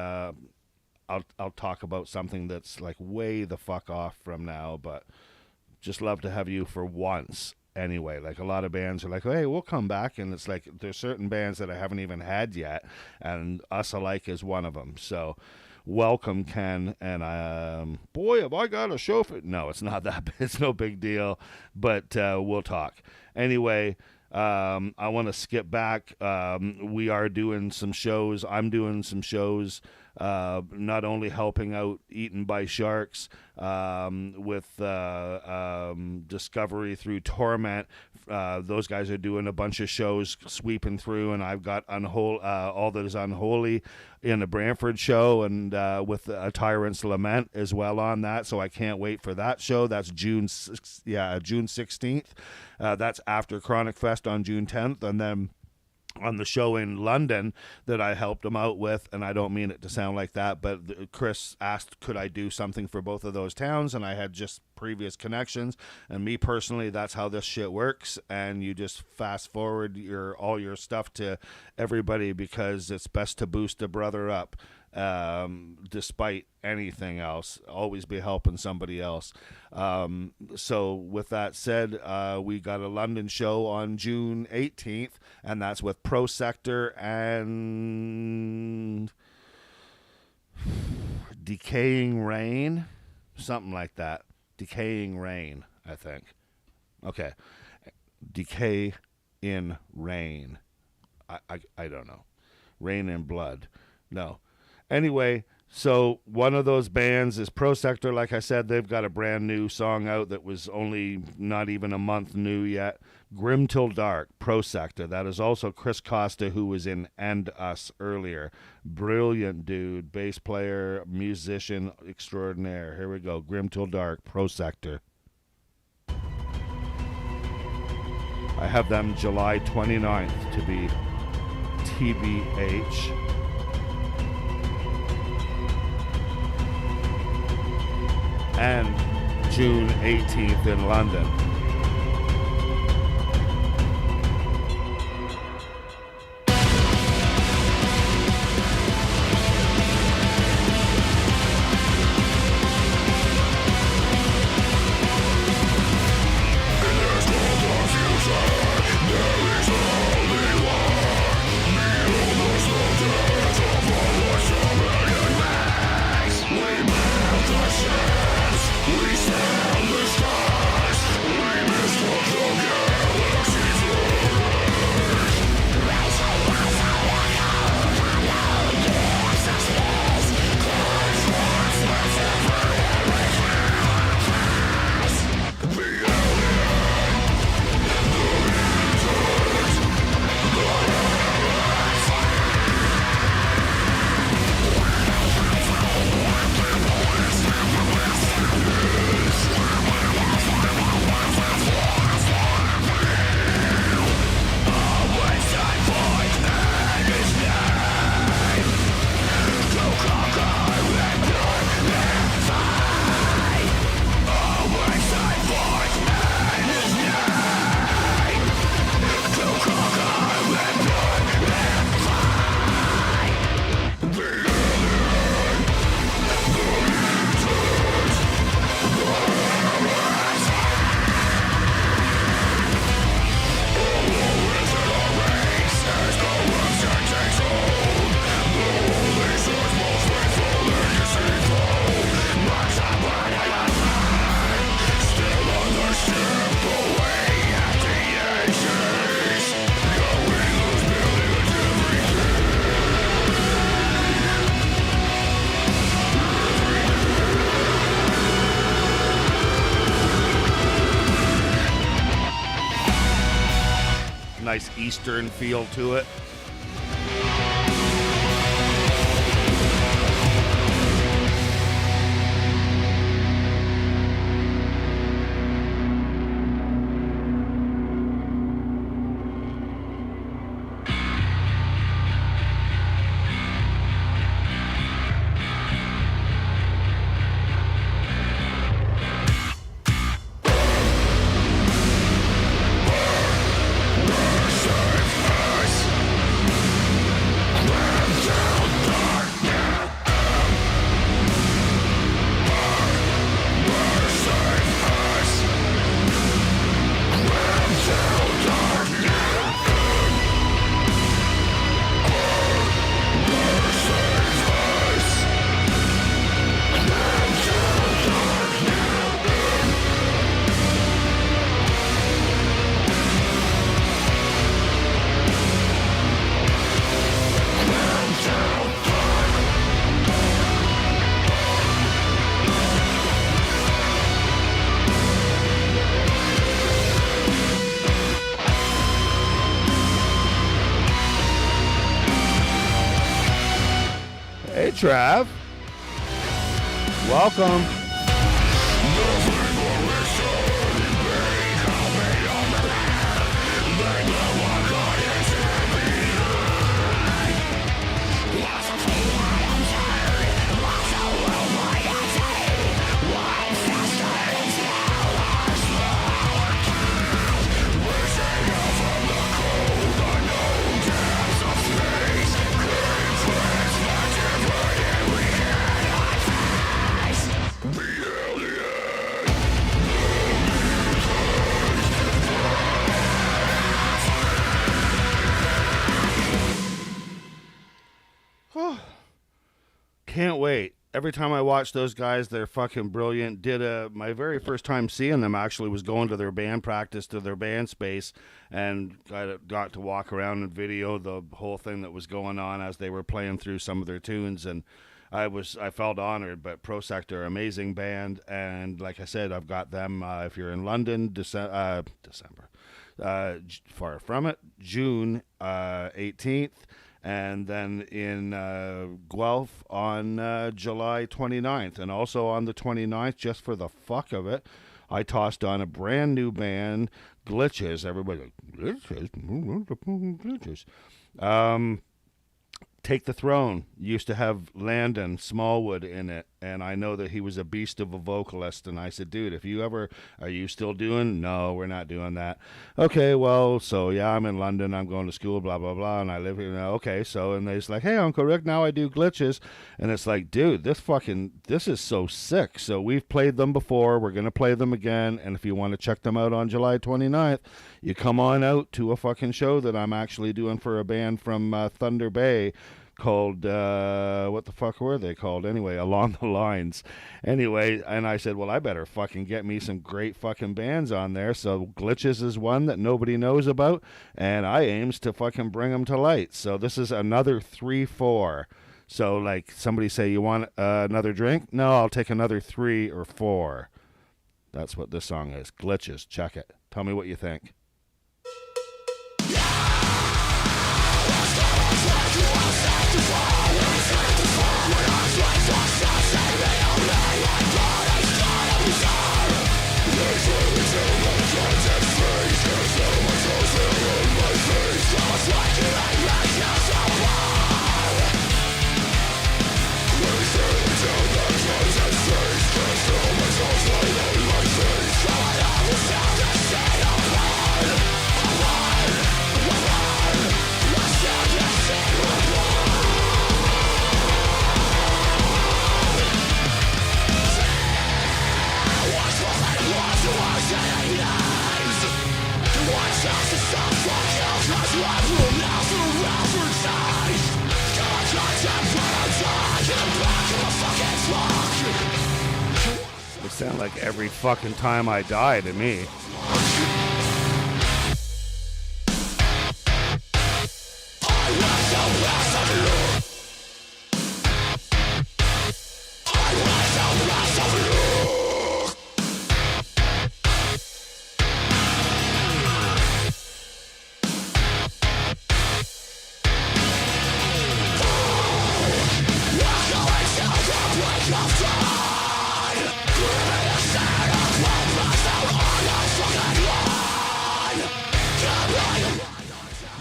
I'll talk about something that's like way the fuck off from now, but just love to have you for once. Anyway, like a lot of bands are like, hey, we'll come back, and it's like there's certain bands that I haven't even had yet, and Us Alike is one of them. So welcome, Ken, and boy, have I got a show for... No, it's not that. It's no big deal, but we'll talk. Anyway, I want to skip back. We are doing some shows. I'm doing some shows, not only helping out Eaten by Sharks with Discovery through Torment. Those guys are doing a bunch of shows sweeping through, and I've got All That Is Unholy in the Brantford show, and with A Tyrant's Lament as well on that, so I can't wait for that show. That's June 16th. That's after Chronic Fest on June 10th, and then on the show in London that I helped him out with, and I don't mean it to sound like that, but Chris asked could I do something for both of those towns, and I had just previous connections, and me personally, that's how this shit works, and you just fast forward all your stuff to everybody because it's best to boost a brother up. Despite anything else, always be helping somebody else. So with that said, we got a London show on June 18th, and that's with Pro Sector and Decaying Rain, something like that. Decaying Rain, I think. Okay. Decay in Rain. I don't know. Rain and Blood. No. Anyway, so one of those bands is Pro Sector. Like I said, they've got a brand new song out that was only not even a month new yet. Grim Till Dark, Pro Sector. That is also Chris Costa, who was in And Us earlier. Brilliant dude, bass player, musician extraordinaire. Here we go. Grim Till Dark, Pro Sector. I have them July 29th to be TBH. And June 18th in London. We stand the skies. Eastern feel to it. Hey, Trav. Welcome. Can't wait. Every time I watch those guys, they're fucking brilliant. My very first time seeing them actually was going to their band practice, to their band space, and got to walk around and video the whole thing that was going on as they were playing through some of their tunes, and I felt honored. But Prosector, amazing band, and like I said, I've got them if you're in London, December, far from it, June 18th. And then in Guelph on July 29th. And also on the 29th, just for the fuck of it, I tossed on a brand new band, Glitches. Everybody, Glitches. Take the Throne used to have Landon Smallwood in it, and I know that he was a beast of a vocalist, and I said, dude, are you still doing? No, we're not doing that. Okay, well, so yeah, I'm in London, I'm going to school, blah, blah, blah, and I live here now. Okay, so, and they're like, hey, Uncle Rick, now I do Glitches, and it's like, dude, this is so sick. So we've played them before, we're going to play them again, and if you want to check them out on July 29th, you come on out to a fucking show that I'm actually doing for a band from Thunder Bay, called what the fuck were they called anyway, Along the Lines, anyway. And I said, well, I better fucking get me some great fucking bands on there. So Glitches is one that nobody knows about, and I aims to fucking bring them to light. So this is another 3-4. So like somebody say, you want another drink? No, I'll take another 3 or 4. That's what this song is. Glitches. Check it. Tell me what you think. It sounds like every fucking time I die to me.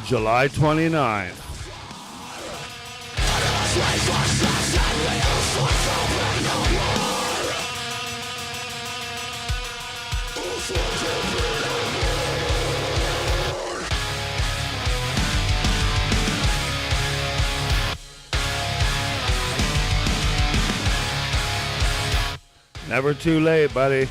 July 29th. Never too late, buddy.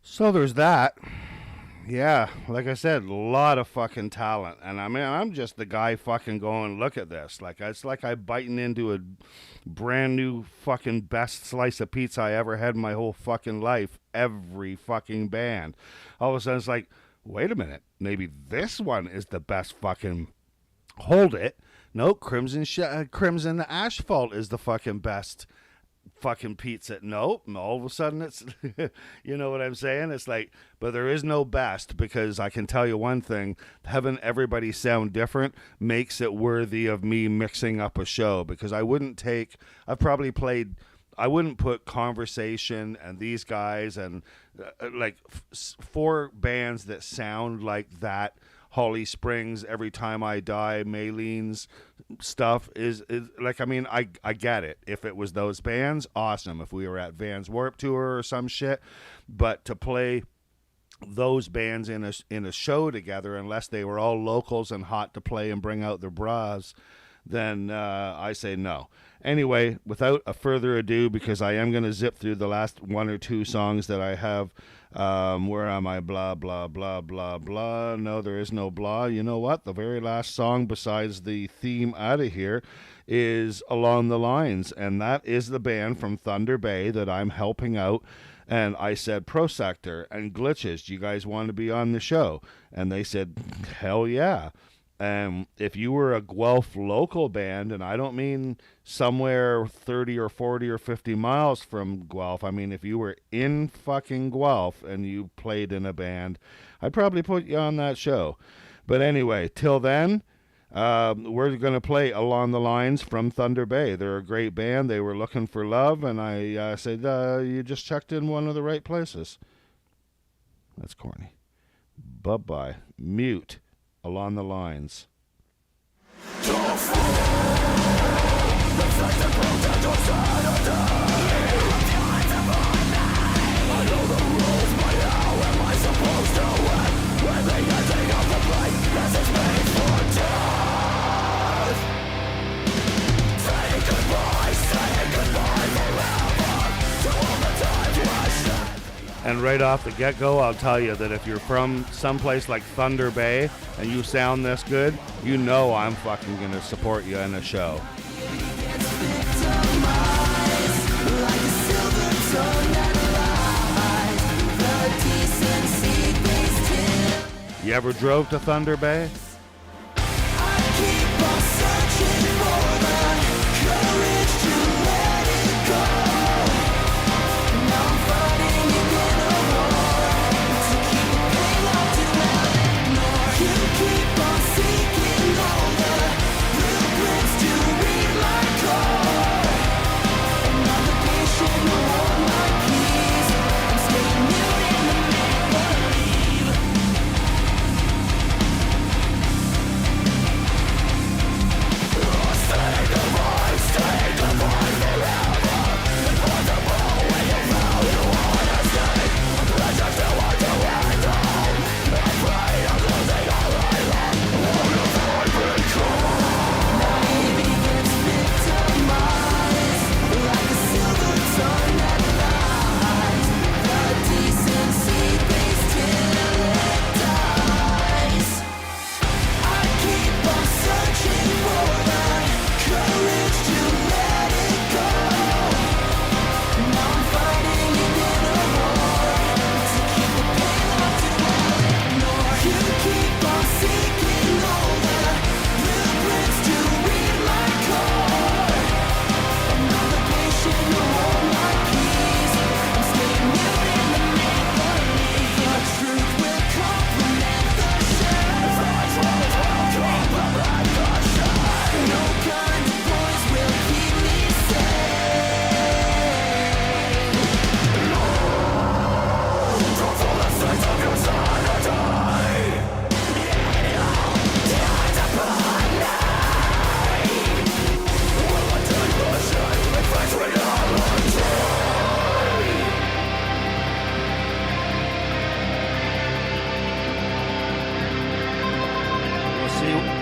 So there's that. Yeah, like I said, a lot of fucking talent. And I mean, I'm just the guy fucking going, look at this. Like, it's like I'm biting into a brand new fucking best slice of pizza I ever had in my whole fucking life. Every fucking band. All of a sudden, it's like, wait a minute. Maybe this one is the best fucking... Hold it. No, Crimson Asphalt is the fucking best fucking pizza. Nope. All of a sudden it's you know what I'm saying? It's like, but there is no best, because I can tell you one thing, having everybody sound different makes it worthy of me mixing up a show, because I wouldn't put Conversation and these guys and four bands that sound like that. Holly Springs, Every Time I Die, Maylene's stuff is like, I mean, I get it. If it was those bands, awesome. If we were at Vans Warped Tour or some shit, but to play those bands in a show together, unless they were all locals and hot to play and bring out their bras, then I say no. Anyway, without a further ado, because I am going to zip through the last one or two songs that I have. Where am I? Blah, blah, blah, blah, blah. No, there is no blah. You know what? The very last song besides the theme out of here is Along the Lines, and that is the band from Thunder Bay that I'm helping out. And I said, Pro Sector and Glitches, do you guys want to be on the show? And they said, hell yeah. If you were a Guelph local band, and I don't mean somewhere 30 or 40 or 50 miles from Guelph, I mean if you were in fucking Guelph and you played in a band, I'd probably put you on that show. But anyway, till then, we're going to play Along the Lines from Thunder Bay. They're a great band. They were looking for love, and I said, you just checked in one of the right places. That's corny. Bye-bye. Mute. Along the Lines. And right off the get-go, I'll tell you that if you're from someplace like Thunder Bay and you sound this good, you know I'm fucking going to support you in a show. You ever drove to Thunder Bay? Keep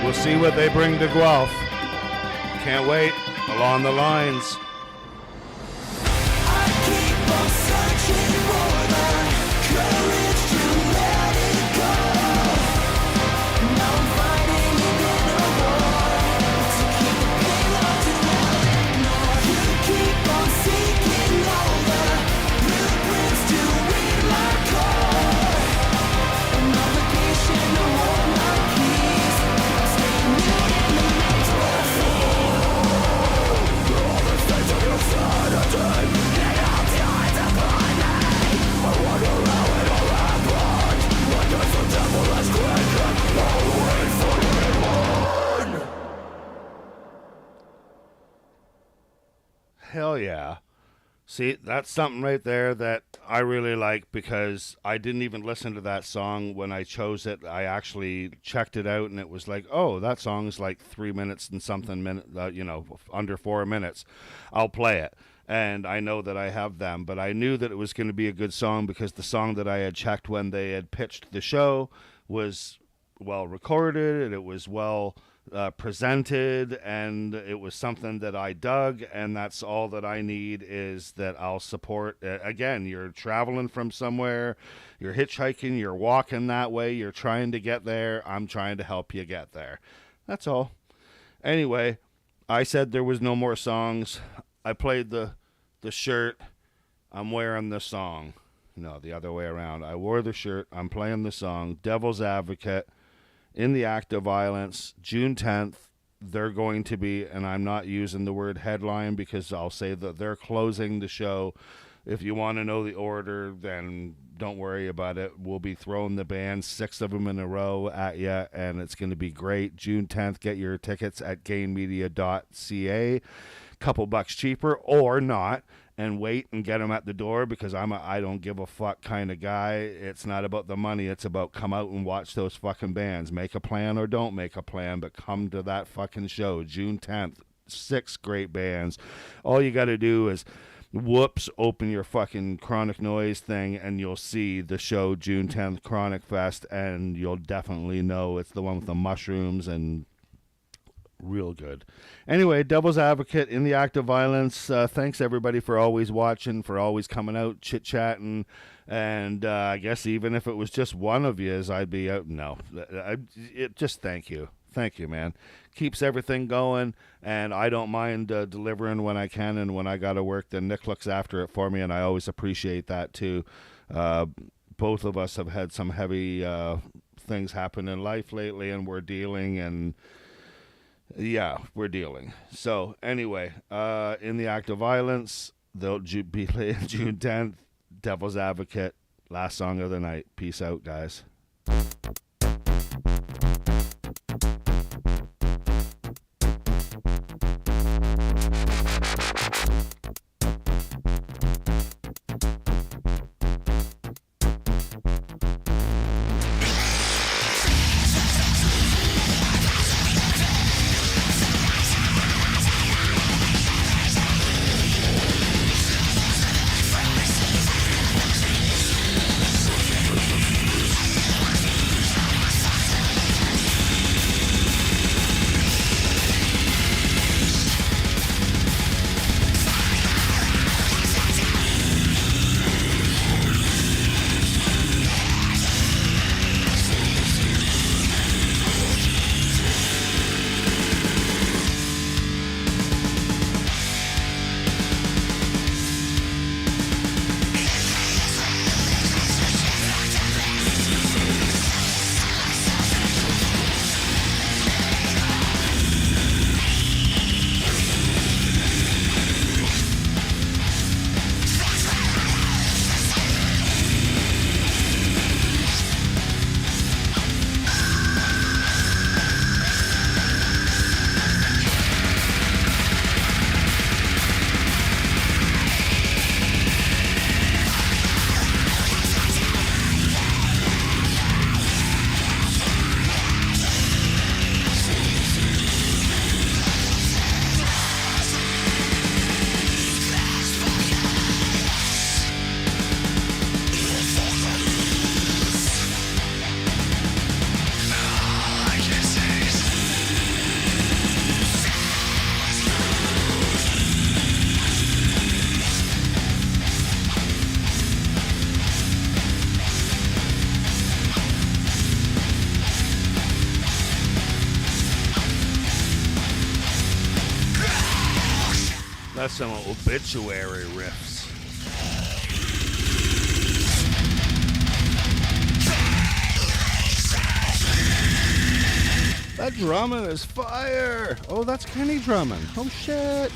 We'll see what they bring to Guelph. Can't wait. Along the lines. I keep on searching for the courage to let it go. Now I'm fighting it in a war to keep the pain locked and well ignored. You keep on seeking all the blueprints to read my core. An obligation to hold my peace. I'm staying mute in the next Hell yeah. See, that's something right there that I really like because I didn't even listen to that song when I chose it. I actually checked it out and it was like, oh, that song's like 3 minutes and something under 4 minutes. I'll play it. And I know that I have them, but I knew that it was going to be a good song because the song that I had checked when they had pitched the show was well recorded and it was well presented, and it was something that I dug, and that's all that I need is that I'll support. Again, you're traveling from somewhere, you're hitchhiking, you're walking that way, you're trying to get there, I'm trying to help you get there. That's all. Anyway, I said there was no more songs. I played the shirt. I'm wearing the song. No, the other way around. I wore the shirt. I'm playing the song. Devil's Advocate. In the Act of Violence, June 10th, they're going to be, and I'm not using the word headline because I'll say that they're closing the show. If you want to know the order, then don't worry about it. We'll be throwing the bands, 6 of them in a row at you, and it's going to be great. June 10th, get your tickets at gainmedia.ca. Couple bucks cheaper or not, and wait and get them at the door because I'm a I don't give a fuck kind of guy. It's not about the money. It's about come out and watch those fucking bands. Make a plan or don't make a plan, but come to that fucking show. June 10th, 6 great bands. All you got to do is open your fucking Chronic Noise thing and you'll see the show June 10th, Chronic Fest, and you'll definitely know it's the one with the mushrooms and real good. Anyway, Devil's Advocate, In the Act of Violence. Thanks everybody for always watching, for always coming out, chit-chatting, and I guess even if it was just one of you, I'd be out. No, just thank you. Thank you, man. Keeps everything going, and I don't mind delivering when I can, and when I got to work, then Nick looks after it for me, and I always appreciate that too. Both of us have had some heavy things happen in life lately, and we're dealing, and yeah, we're dealing. So anyway, In the Act of Violence, they'll be playing June 10th. Devil's Advocate, last song of the night. Peace out, guys. That's some obituary riffs. That drumming is fire. Oh, that's Kenny drumming. Oh, shit.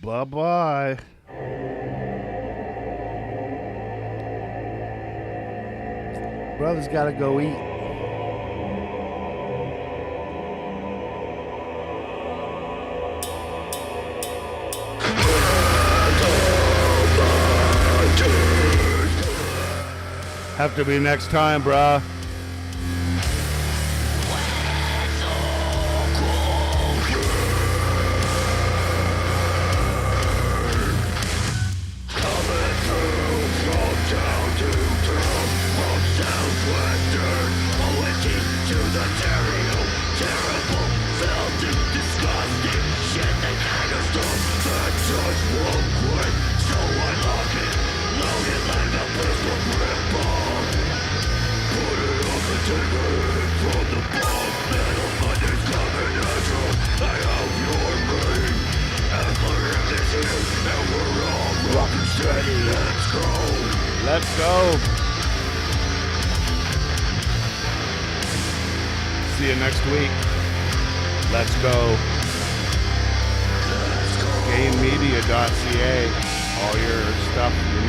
Bye-bye. Brother's got to go eat. Have to be next time, bruh. Let's go. See you next week. Let's go. GainMedia.ca. All your stuff you